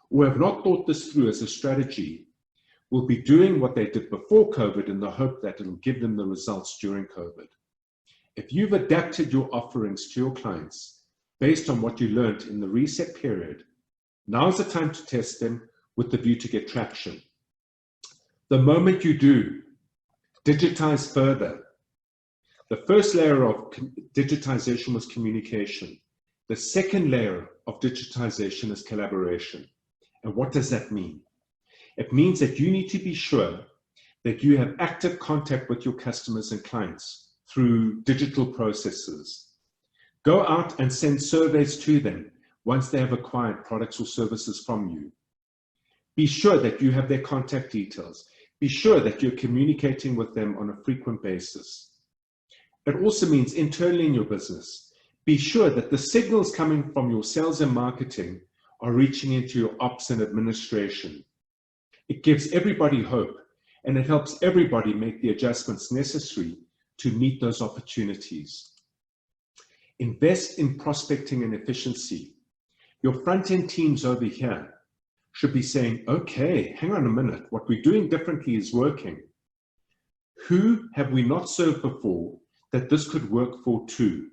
or have not thought this through as a strategy, will be doing what they did before COVID in the hope that it'll give them the results during COVID. If you've adapted your offerings to your clients based on what you learned in the reset period, now's the time to test them with the view to get traction. The moment you do, digitize further. The first layer of digitization was communication. The second layer of digitization is collaboration. And what does that mean? It means that you need to be sure that you have active contact with your customers and clients through digital processes. Go out and send surveys to them once they have acquired products or services from you. Be sure that you have their contact details. Be sure that you're communicating with them on a frequent basis. It also means internally in your business, be sure that the signals coming from your sales and marketing are reaching into your ops and administration. It gives everybody hope, and it helps everybody make the adjustments necessary to meet those opportunities. Invest in prospecting and efficiency. Your front-end teams over here should be saying, okay, hang on a minute, what we're doing differently is working. Who have we not served before that this could work for too?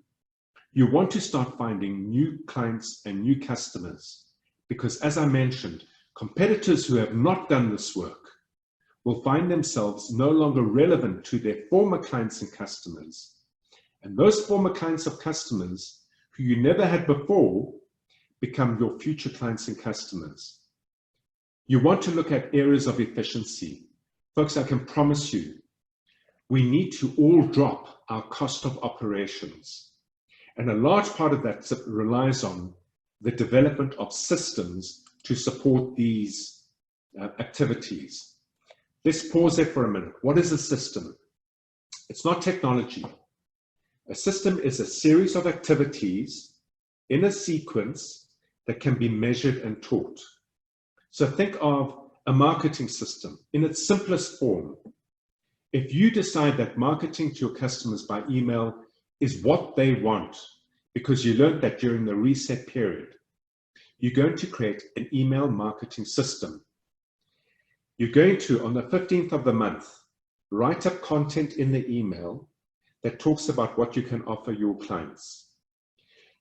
You want to start finding new clients and new customers, because as I mentioned, competitors who have not done this work will find themselves no longer relevant to their former clients and customers. And those former clients of customers who you never had before become your future clients and customers. You want to look at areas of efficiency. Folks, I can promise you, we need to all drop our cost of operations. And a large part of that relies on the development of systems to support these activities. Let's pause there for a minute. What is a system? It's not technology. A system is a series of activities in a sequence that can be measured and taught. So think of a marketing system in its simplest form. If you decide that marketing to your customers by email is what they want, because you learned that during the reset period, you're going to create an email marketing system. You're going to, on the 15th of the month, write up content in the email that talks about what you can offer your clients.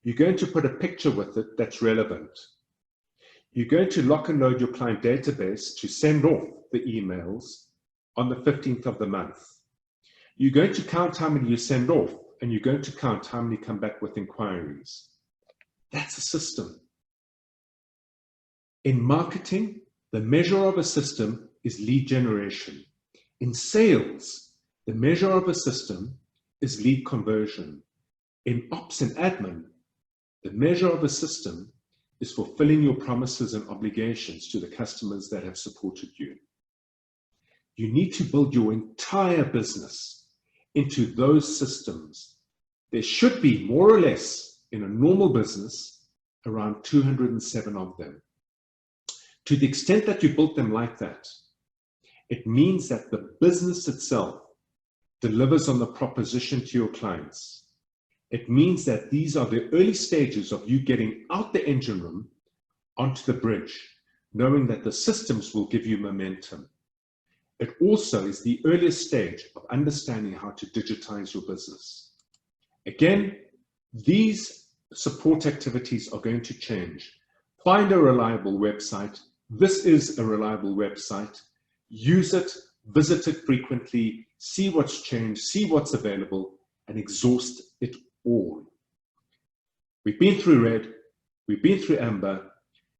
You're going to put a picture with it that's relevant. You're going to lock and load your client database to send off the emails on the 15th of the month. You're going to count how many you send off, and you're going to count how many come back with inquiries. That's a system. In marketing, the measure of a system is lead generation. In sales, the measure of a system is lead conversion. In ops and admin, the measure of a system is fulfilling your promises and obligations to the customers that have supported you. You need to build your entire business into those systems. There should be more or less in a normal business around 207 of them. To the extent that you built them like that, it means that the business itself delivers on the proposition to your clients. It means that these are the early stages of you getting out the engine room onto the bridge, knowing that the systems will give you momentum. It also is the earliest stage of understanding how to digitize your business. Again, these support activities are going to change. Find a reliable website. This is a reliable website. Use it, visit it frequently, see what's changed, see what's available, and exhaust it all. We've been through red, we've been through amber,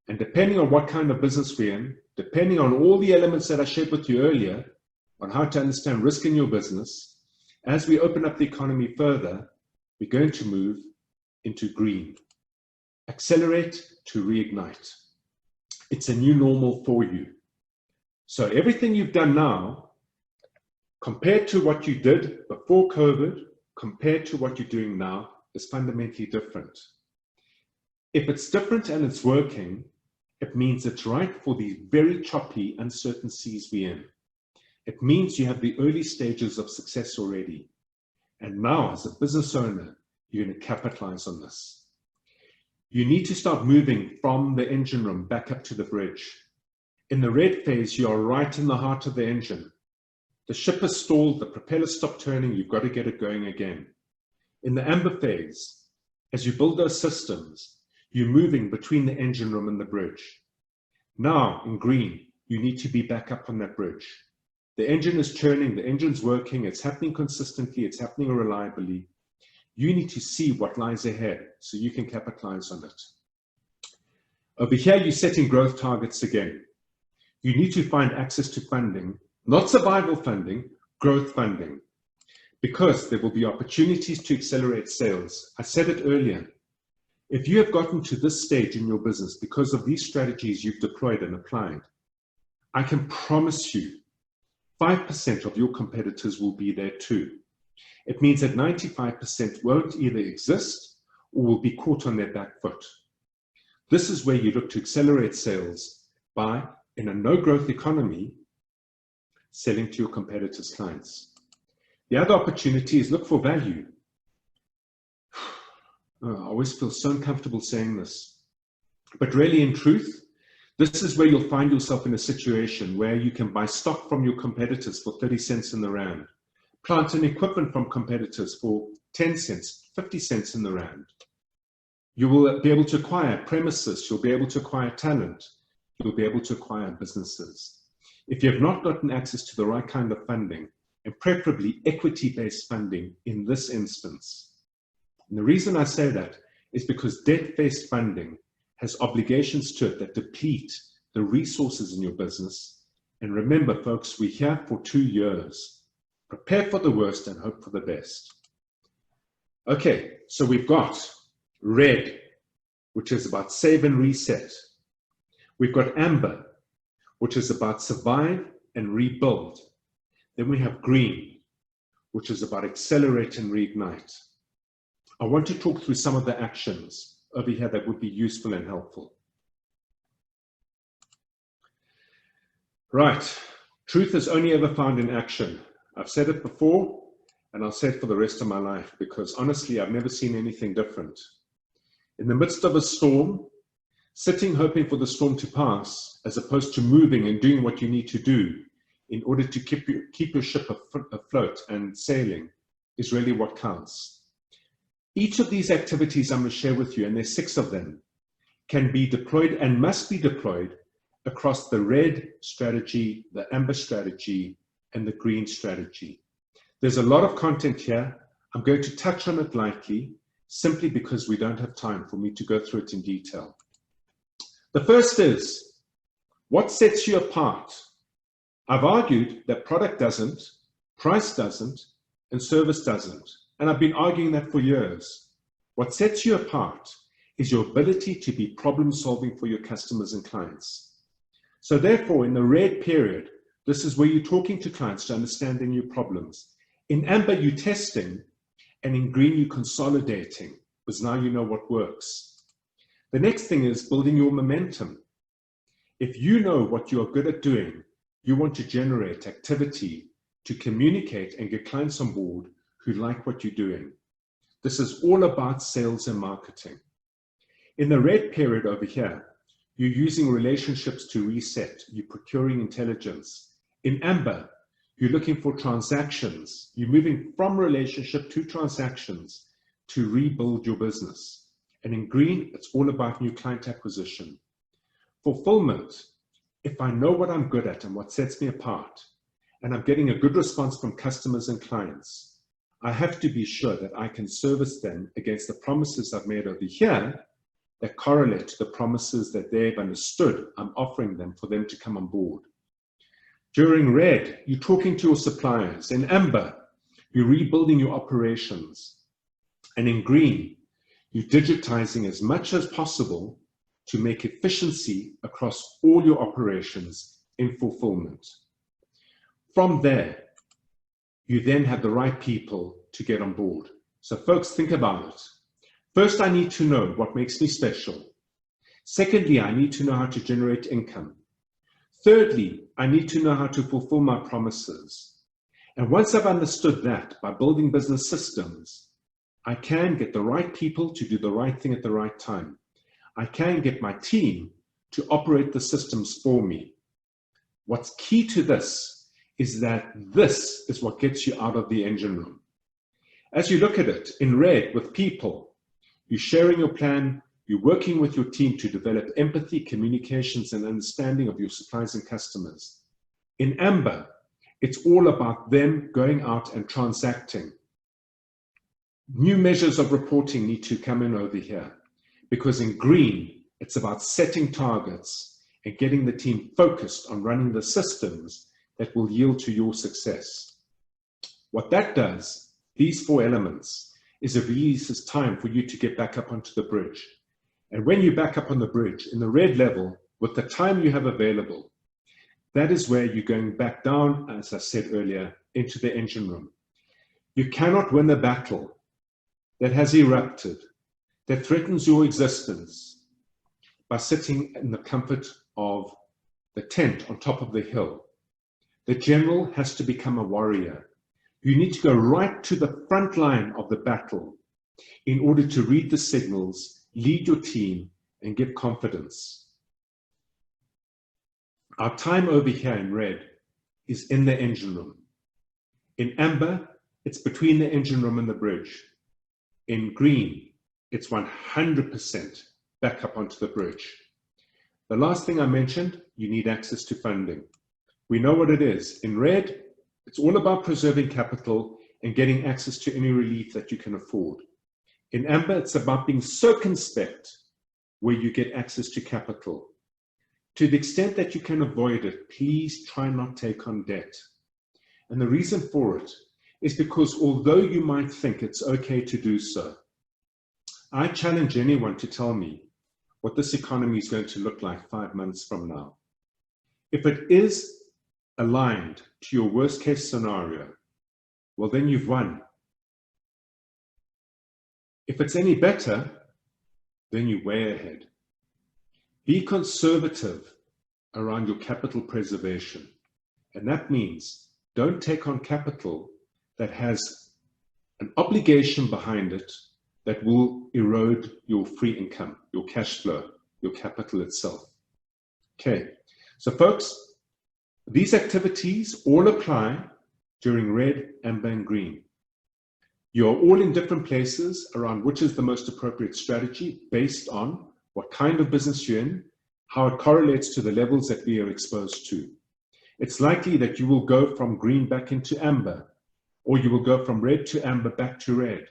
and depending on what kind of business we're in, depending on all the elements that I shared with you earlier on how to understand risk in your business, as we open up the economy further, we're going to move into green. Accelerate to reignite. It's a new normal for you. So everything you've done now, compared to what you did before COVID, compared to what you're doing now, is fundamentally different. If it's different and it's working, it means it's right for the very choppy, uncertain seas we're in. It means you have the early stages of success already. And now, as a business owner, you're going to capitalize on this. You need to start moving from the engine room back up to the bridge. In the red phase, you are right in the heart of the engine. The ship has stalled, the propeller stopped turning, you've got to get it going again. In the amber phase, as you build those systems, you're moving between the engine room and the bridge. Now, in green, you need to be back up on that bridge. The engine is churning, the engine's working, it's happening consistently, it's happening reliably. You need to see what lies ahead so you can capitalize on it. Over here, you're setting growth targets again. You need to find access to funding, not survival funding, growth funding, because there will be opportunities to accelerate sales. I said it earlier. If you have gotten to this stage in your business because of these strategies you've deployed and applied, I can promise you 5% of your competitors will be there too. It means that 95% won't either exist or will be caught on their back foot. This is where you look to accelerate sales by, in a no-growth economy, selling to your competitors' clients. The other opportunity is look for value. Oh, I always feel so uncomfortable saying this, but really in truth, this is where you'll find yourself in a situation where you can buy stock from your competitors for 30 cents in the rand, plant and equipment from competitors for 10 cents, 50 cents in the rand. You will be able to acquire premises, you'll be able to acquire talent, you'll be able to acquire businesses. If you have not gotten access to the right kind of funding, and preferably equity-based funding in this instance, and the reason I say that is because debt-based funding has obligations to it that deplete the resources in your business. And remember, folks, we're here for 2 years. Prepare for the worst and hope for the best. Okay, so we've got red, which is about save and reset. We've got amber, which is about survive and rebuild. Then we have green, which is about accelerate and reignite. I want to talk through some of the actions over here that would be useful and helpful. Right, truth is only ever found in action. I've said it before, and I'll say it for the rest of my life, because honestly, I've never seen anything different. In the midst of a storm, sitting hoping for the storm to pass, as opposed to moving and doing what you need to do in order to keep your ship afloat and sailing, is really what counts. Each of these activities I'm going to share with you, and there's 6 of them, can be deployed and must be deployed across the red strategy, the amber strategy, and the green strategy. There's a lot of content here. I'm going to touch on it lightly, simply because we don't have time for me to go through it in detail. The first is, what sets you apart? I've argued that product doesn't, price doesn't, and service doesn't. And I've been arguing that for years. What sets you apart is your ability to be problem solving for your customers and clients. So therefore, in the red period, this is where you're talking to clients to understand their new problems. In amber, you're testing, and in green, you're consolidating, because now you know what works. The next thing is building your momentum. If you know what you are good at doing, you want to generate activity to communicate and get clients on board who like what you're doing. This is all about sales and marketing. In the red period over here, you're using relationships to reset, you're procuring intelligence. In amber, you're looking for transactions. You're moving from relationship to transactions to rebuild your business. And in green, it's all about new client acquisition. Fulfillment, if I know what I'm good at and what sets me apart, and I'm getting a good response from customers and clients, I have to be sure that I can service them against the promises I've made over here that correlate to the promises that they've understood I'm offering them for them to come on board. During red, you're talking to your suppliers. In amber, you're rebuilding your operations. And in green, you're digitizing as much as possible to make efficiency across all your operations in fulfillment. From there, you then have the right people to get on board. So folks, think about it. First, I need to know what makes me special. Secondly, I need to know how to generate income. Thirdly, I need to know how to fulfill my promises. And once I've understood that, by building business systems, I can get the right people to do the right thing at the right time. I can get my team to operate the systems for me. What's key to this is that this is what gets you out of the engine room. As you look at it in red with people, you're sharing your plan, you're working with your team to develop empathy, communications, and understanding of your suppliers and customers. In amber, it's all about them going out and transacting. New measures of reporting need to come in over here, because in green, it's about setting targets and getting the team focused on running the systems that will yield to your success. What that does, these four elements, is it releases time for you to get back up onto the bridge. And when you're back up on the bridge, in the red level, with the time you have available, that is where you're going back down, as I said earlier, into the engine room. You cannot win a battle that has erupted, that threatens your existence, by sitting in the comfort of the tent on top of the hill. The general has to become a warrior. You need to go right to the front line of the battle in order to read the signals, lead your team, and give confidence. Our time over here in red is in the engine room. In amber, it's between the engine room and the bridge. In green, it's 100% back up onto the bridge. The last thing I mentioned, you need access to funding. We know what it is. In red, it's all about preserving capital and getting access to any relief that you can afford. In amber, it's about being circumspect where you get access to capital. To the extent that you can avoid it, please try not take on debt. And the reason for it is because although you might think it's okay to do so, I challenge anyone to tell me what this economy is going to look like 5 months from now. If it is aligned to your worst case scenario, well, then you've won. If it's any better, then you're way ahead. Be conservative around your capital preservation. And that means don't take on capital that has an obligation behind it that will erode your free income, your cash flow, your capital itself. Okay, so folks, these activities all apply during red, amber, and green. You are all in different places around which is the most appropriate strategy based on what kind of business you're in, how it correlates to the levels that we are exposed to. It's likely that you will go from green back into amber, or you will go from red to amber back to red.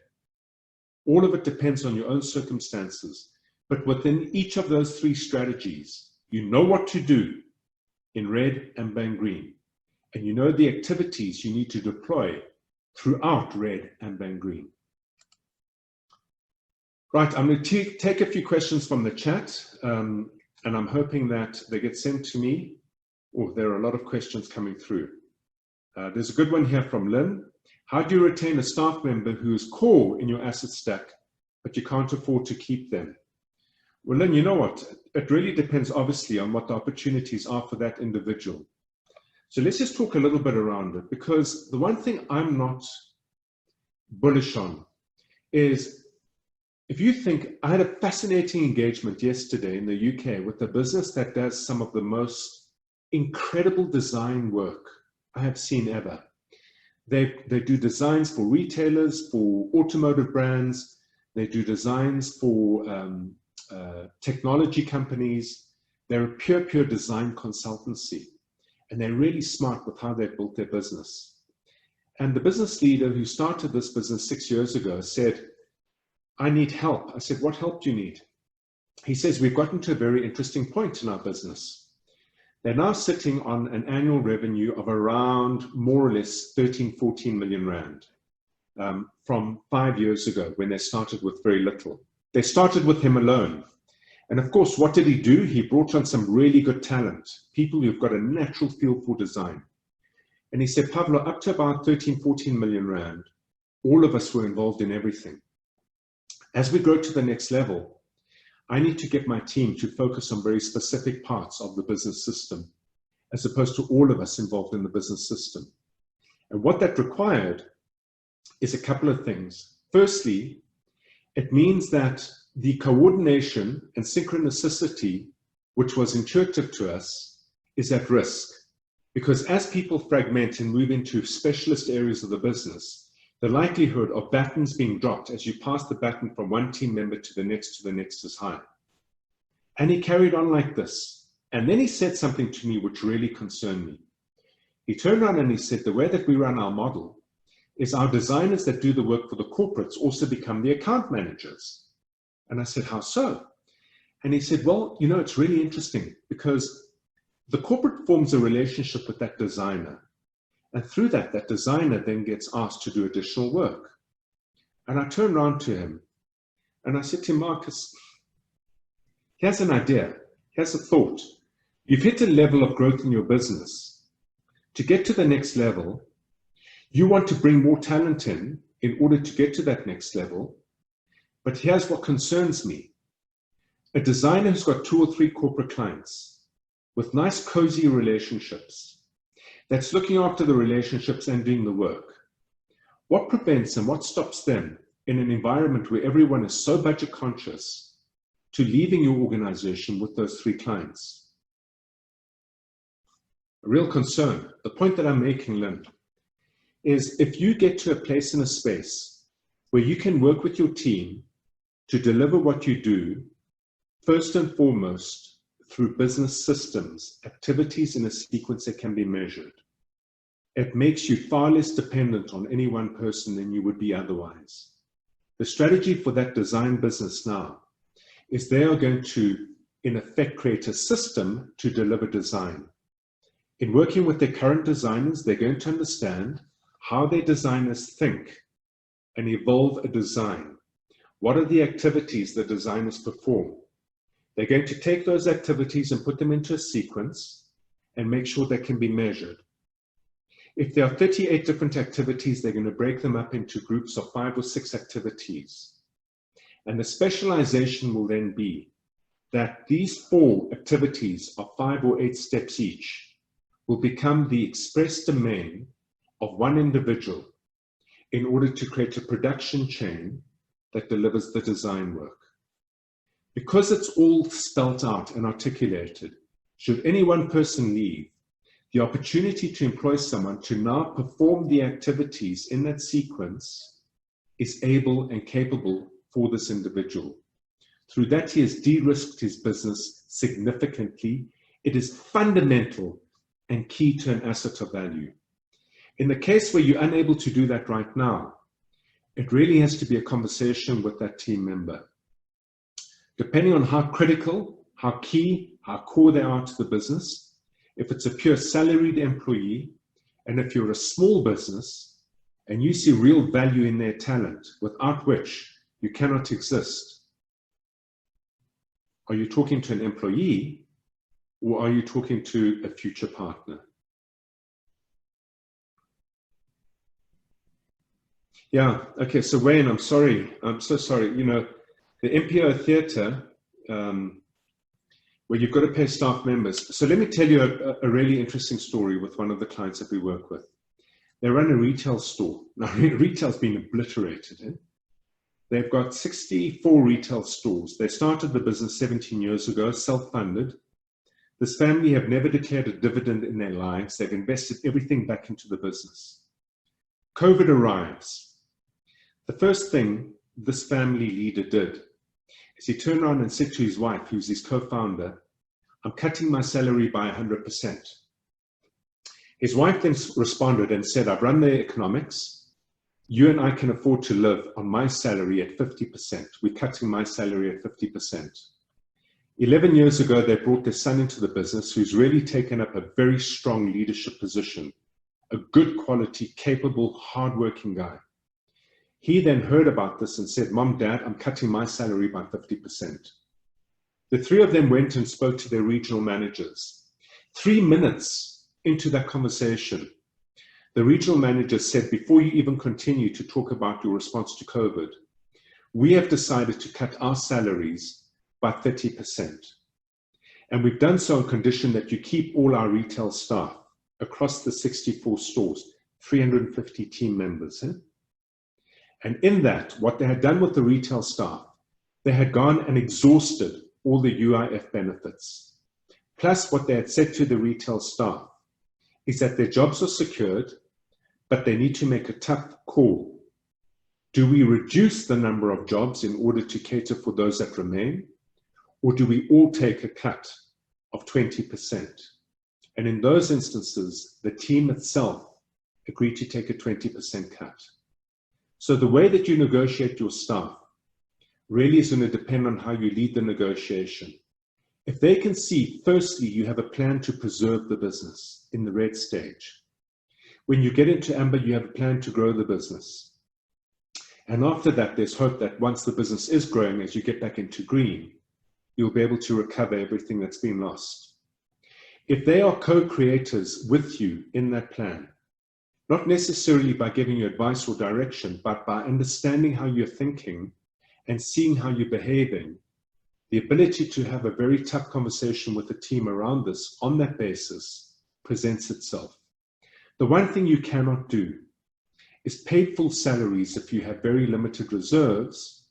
All of it depends on your own circumstances. But within each of those three strategies, you know what to do in red, amber, and green. And you know the activities you need to deploy throughout red, amber, and green. Right, I'm going to take a few questions from the chat, and I'm hoping that they get sent to me. Oh, there are a lot of questions coming through. There's a good one here from Lynn. How do you retain a staff member who is core in your asset stack, but you can't afford to keep them? Well, then, you know what? It really depends, obviously, on what the opportunities are for that individual. So let's just talk a little bit around it, because the one thing I'm not bullish on is, if you think, I had a fascinating engagement yesterday in the UK with a business that does some of the most incredible design work I have seen ever. They do designs for retailers, for automotive brands. They do designs for technology companies. They're a pure design consultancy, and they're really smart with how they've built their business. And the business leader who started this business 6 years ago said, I need help. I said, what help do you need? He says, we've gotten to a very interesting point in our business. They're now sitting on an annual revenue of around more or less 13, 14 million rand from 5 years ago when they started with very little. They started with him alone. And of course, what did he do? He brought on some really good talent, people who've got a natural feel for design. And he said, Pavlo, up to about 13, 14 million rand, all of us were involved in everything. As we grow to the next level, I need to get my team to focus on very specific parts of the business system, as opposed to all of us involved in the business system. And what that required is a couple of things. Firstly, it means that the coordination and synchronicity, which was intuitive to us, is at risk. Because as people fragment and move into specialist areas of the business, the likelihood of batons being dropped as you pass the baton from one team member to the next is high. And he carried on like this. And then he said something to me which really concerned me. He turned around and he said, the way that we run our model is our designers that do the work for the corporates also become the account managers. And I said, how so? And he said, well, you know, it's really interesting because the corporate forms a relationship with that designer. And through that, that designer then gets asked to do additional work. And I turned around to him and I said to him, Marcus, here's an idea, here's a thought. You've hit a level of growth in your business. To get to the next level, you want to bring more talent in order to get to that next level. But here's what concerns me. A designer who's got 2 or 3 corporate clients with nice, cozy relationships, that's looking after the relationships and doing the work. What prevents and what stops them in an environment where everyone is so budget conscious to leaving your organization with those 3 clients? A real concern. The point that I'm making, Lynn, is if you get to a place in a space where you can work with your team to deliver what you do, first and foremost, through business systems, activities in a sequence that can be measured, it makes you far less dependent on any one person than you would be otherwise. The strategy for that design business now is they are going to, in effect, create a system to deliver design. In working with their current designers, they're going to understand how their designers think and evolve a design. What are the activities the designers perform? They're going to take those activities and put them into a sequence and make sure they can be measured. If there are 38 different activities, they're going to break them up into groups of 5 or 6 activities. And the specialization will then be that these 4 activities of 5 or 8 steps each will become the express domain of one individual in order to create a production chain that delivers the design work. Because it's all spelt out and articulated, should any one person leave, the opportunity to employ someone to now perform the activities in that sequence is able and capable for this individual. Through that, he has de-risked his business significantly. It is fundamental and key to an asset of value. In the case where you're unable to do that right now, it really has to be a conversation with that team member. Depending on how critical, how key, how core they are to the business, if it's a pure salaried employee, and if you're a small business and you see real value in their talent, without which you cannot exist, are you talking to an employee or are you talking to a future partner? Yeah, okay, so Wayne, I'm sorry. I'm so sorry. You know, the MPO Theatre where you've got to pay staff members. So let me tell you a really interesting story with one of the clients that we work with. They run a retail store. Now, retail's been obliterated. They've got 64 retail stores. They started the business 17 years ago, self-funded. This family have never declared a dividend in their lives. They've invested everything back into the business. COVID arrives. The first thing this family leader did is he turned around and said to his wife, who's his co-founder, "I'm cutting my salary by 100%. His wife then responded and said, "I've run the economics. You and I can afford to live on my salary at 50%. We're cutting my salary at 50%. 11 years ago, they brought their son into the business, who's really taken up a very strong leadership position, a good quality, capable, hardworking guy. He then heard about this and said, "Mom, Dad, I'm cutting my salary by 50%. The three of them went and spoke to their regional managers. 3 minutes into that conversation, the regional manager said, "Before you even continue to talk about your response to COVID, we have decided to cut our salaries by 30%. And we've done so on condition that you keep all our retail staff across the 64 stores, 350 team members." And in that, what they had done with the retail staff, they had gone and exhausted all the UIF benefits. Plus, what they had said to the retail staff is that their jobs are secured, but they need to make a tough call. Do we reduce the number of jobs in order to cater for those that remain? Or do we all take a cut of 20%? And in those instances, the team itself agreed to take a 20% cut. So the way that you negotiate your staff really is going to depend on how you lead the negotiation. If they can see, firstly, you have a plan to preserve the business in the red stage. When you get into amber, you have a plan to grow the business. And after that, there's hope that once the business is growing, as you get back into green, you'll be able to recover everything that's been lost. If they are co-creators with you in that plan, not necessarily by giving you advice or direction, but by understanding how you're thinking and seeing how you're behaving, the ability to have a very tough conversation with the team around this on that basis presents itself. The one thing you cannot do is pay full salaries if you have very limited reserves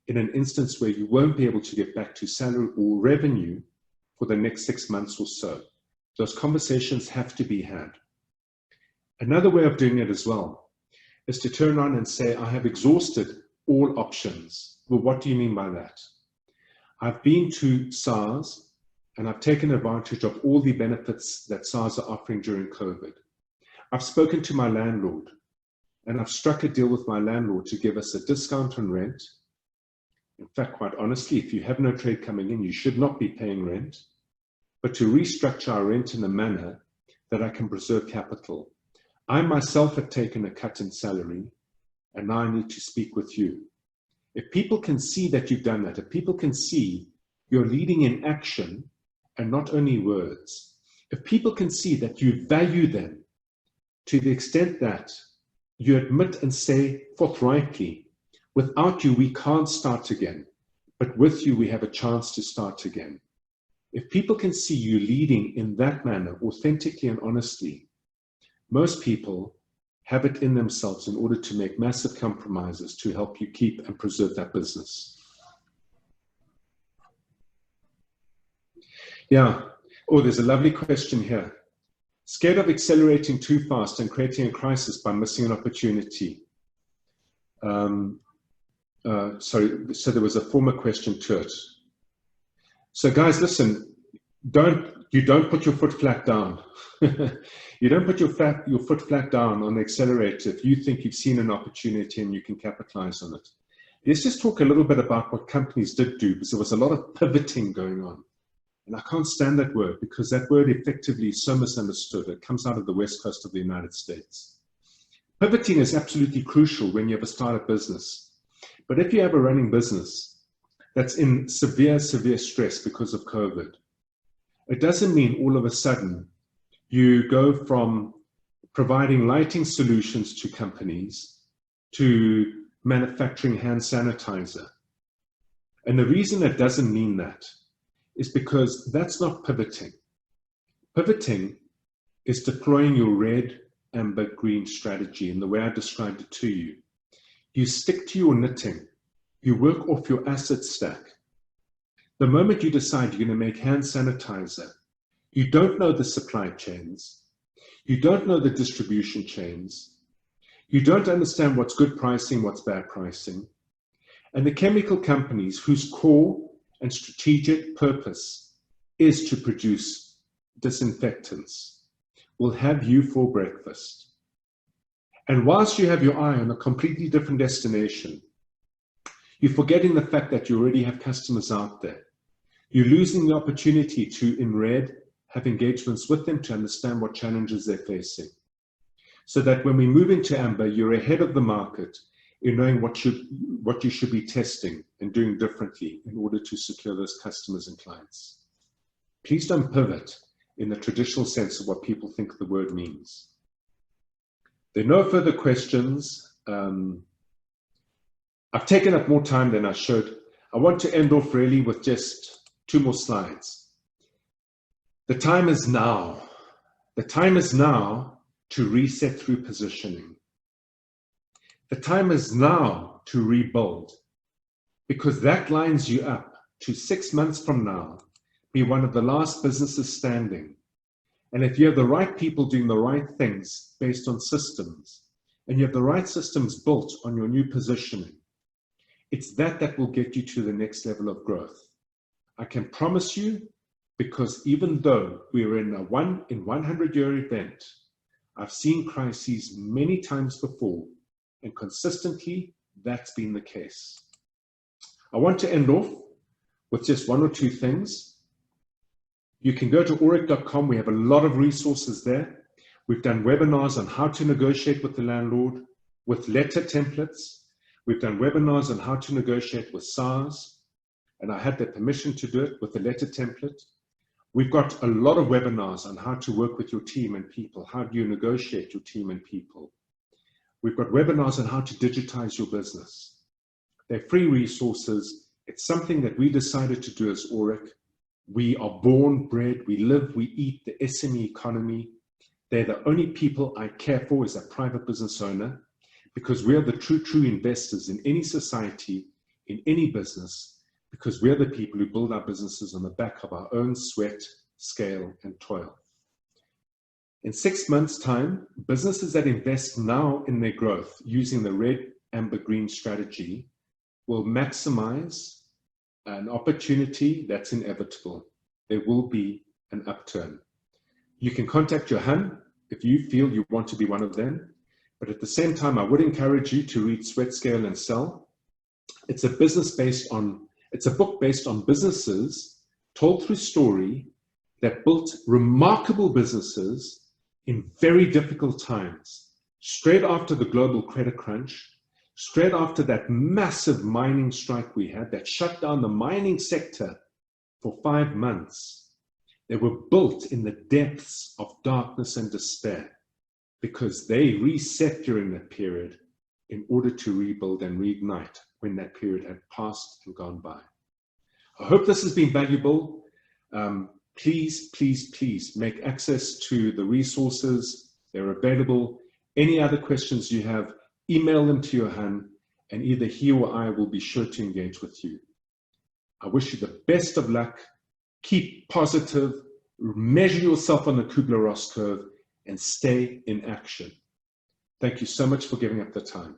in an instance where you won't be able to get back to salary or revenue for the next 6 months or so. Those conversations have to be had. Another way of doing it as well is to turn around and say, "I have exhausted all options." Well, what do you mean by that? I've been to SARS and I've taken advantage of all the benefits that SARS are offering during COVID. I've spoken to my landlord and I've struck a deal with my landlord to give us a discount on rent. In fact, quite honestly, if you have no trade coming in, you should not be paying rent, but to restructure our rent in a manner that I can preserve capital. I myself have taken a cut in salary, and now I need to speak with you. If people can see that you've done that, if people can see you're leading in action and not only words, if people can see that you value them to the extent that you admit and say forthrightly, "Without you, we can't start again, but with you, we have a chance to start again." If people can see you leading in that manner, authentically and honestly, most people have it in themselves in order to make massive compromises to help you keep and preserve that business. Yeah. Oh, there's a lovely question here. Scared of accelerating too fast and creating a crisis by missing an opportunity. Sorry, so there was a former question to it. So guys, listen, you don't put your foot flat down. You don't put your foot flat down on the accelerator if you think you've seen an opportunity and you can capitalize on it. Let's just talk a little bit about what companies did do, because there was a lot of pivoting going on. And I can't stand that word because that word effectively is so misunderstood. It comes out of the West Coast of the United States. Pivoting is absolutely crucial when you have a startup business. But if you have a running business that's in severe stress because of COVID, it doesn't mean all of a sudden you go from providing lighting solutions to companies to manufacturing hand sanitizer. And the reason it doesn't mean that is because that's not pivoting. Pivoting is deploying your red, amber, green strategy in the way I described it to you. You stick to your knitting. You work off your asset stack. The moment you decide you're going to make hand sanitizer, you don't know the supply chains. You don't know the distribution chains. You don't understand what's good pricing, what's bad pricing. And the chemical companies whose core and strategic purpose is to produce disinfectants will have you for breakfast. And whilst you have your eye on a completely different destination, you're forgetting the fact that you already have customers out there. You're losing the opportunity to, in red, have engagements with them to understand what challenges they're facing. So that when we move into amber, you're ahead of the market in knowing what you should be testing and doing differently in order to secure those customers and clients. Please don't pivot in the traditional sense of what people think the word means. There are no further questions. I've taken up more time than I should. I want to end off really with just 2 more slides. The time is now. The time is now to reset through positioning. The time is now to rebuild, because that lines you up to 6 months from now, be one of the last businesses standing. And if you have the right people doing the right things based on systems, and you have the right systems built on your new positioning, it's that will get you to the next level of growth. I can promise you, because even though we're in a 100-year event, I've seen crises many times before, and consistently that's been the case. I want to end off with just 1 or 2 things. You can go to auric.com. We have a lot of resources there. We've done webinars on how to negotiate with the landlord with letter templates. We've done webinars on how to negotiate with SARS, and I had the permission to do it with the letter template. We've got a lot of webinars on how to work with your team and people. How do you negotiate your team and people? We've got webinars on how to digitize your business. They're free resources. It's something that we decided to do as Auric. We are born, bred, we live, we eat the SME economy. They're the only people I care for as a private business owner, because we are the true investors in any society, in any business, because we're the people who build our businesses on the back of our own sweat, scale, and toil. In 6 months' time, businesses that invest now in their growth using the red, amber, green strategy will maximize an opportunity that's inevitable. There will be an upturn. You can contact Johan if you feel you want to be one of them. But at the same time, I would encourage you to read Sweat, Scale, and Sell. It's a book based on businesses told through story that built remarkable businesses in very difficult times, straight after the global credit crunch, straight after that massive mining strike we had that shut down the mining sector for 5 months. They were built in the depths of darkness and despair because they reset during that period in order to rebuild and reignite when that period had passed and gone by. I hope this has been valuable. Please make access to the resources. They're available. Any other questions you have, email them to Johan, and either he or I will be sure to engage with you. I wish you the best of luck. Keep positive, measure yourself on the Kubler-Ross curve, and stay in action. Thank you so much for giving up the time.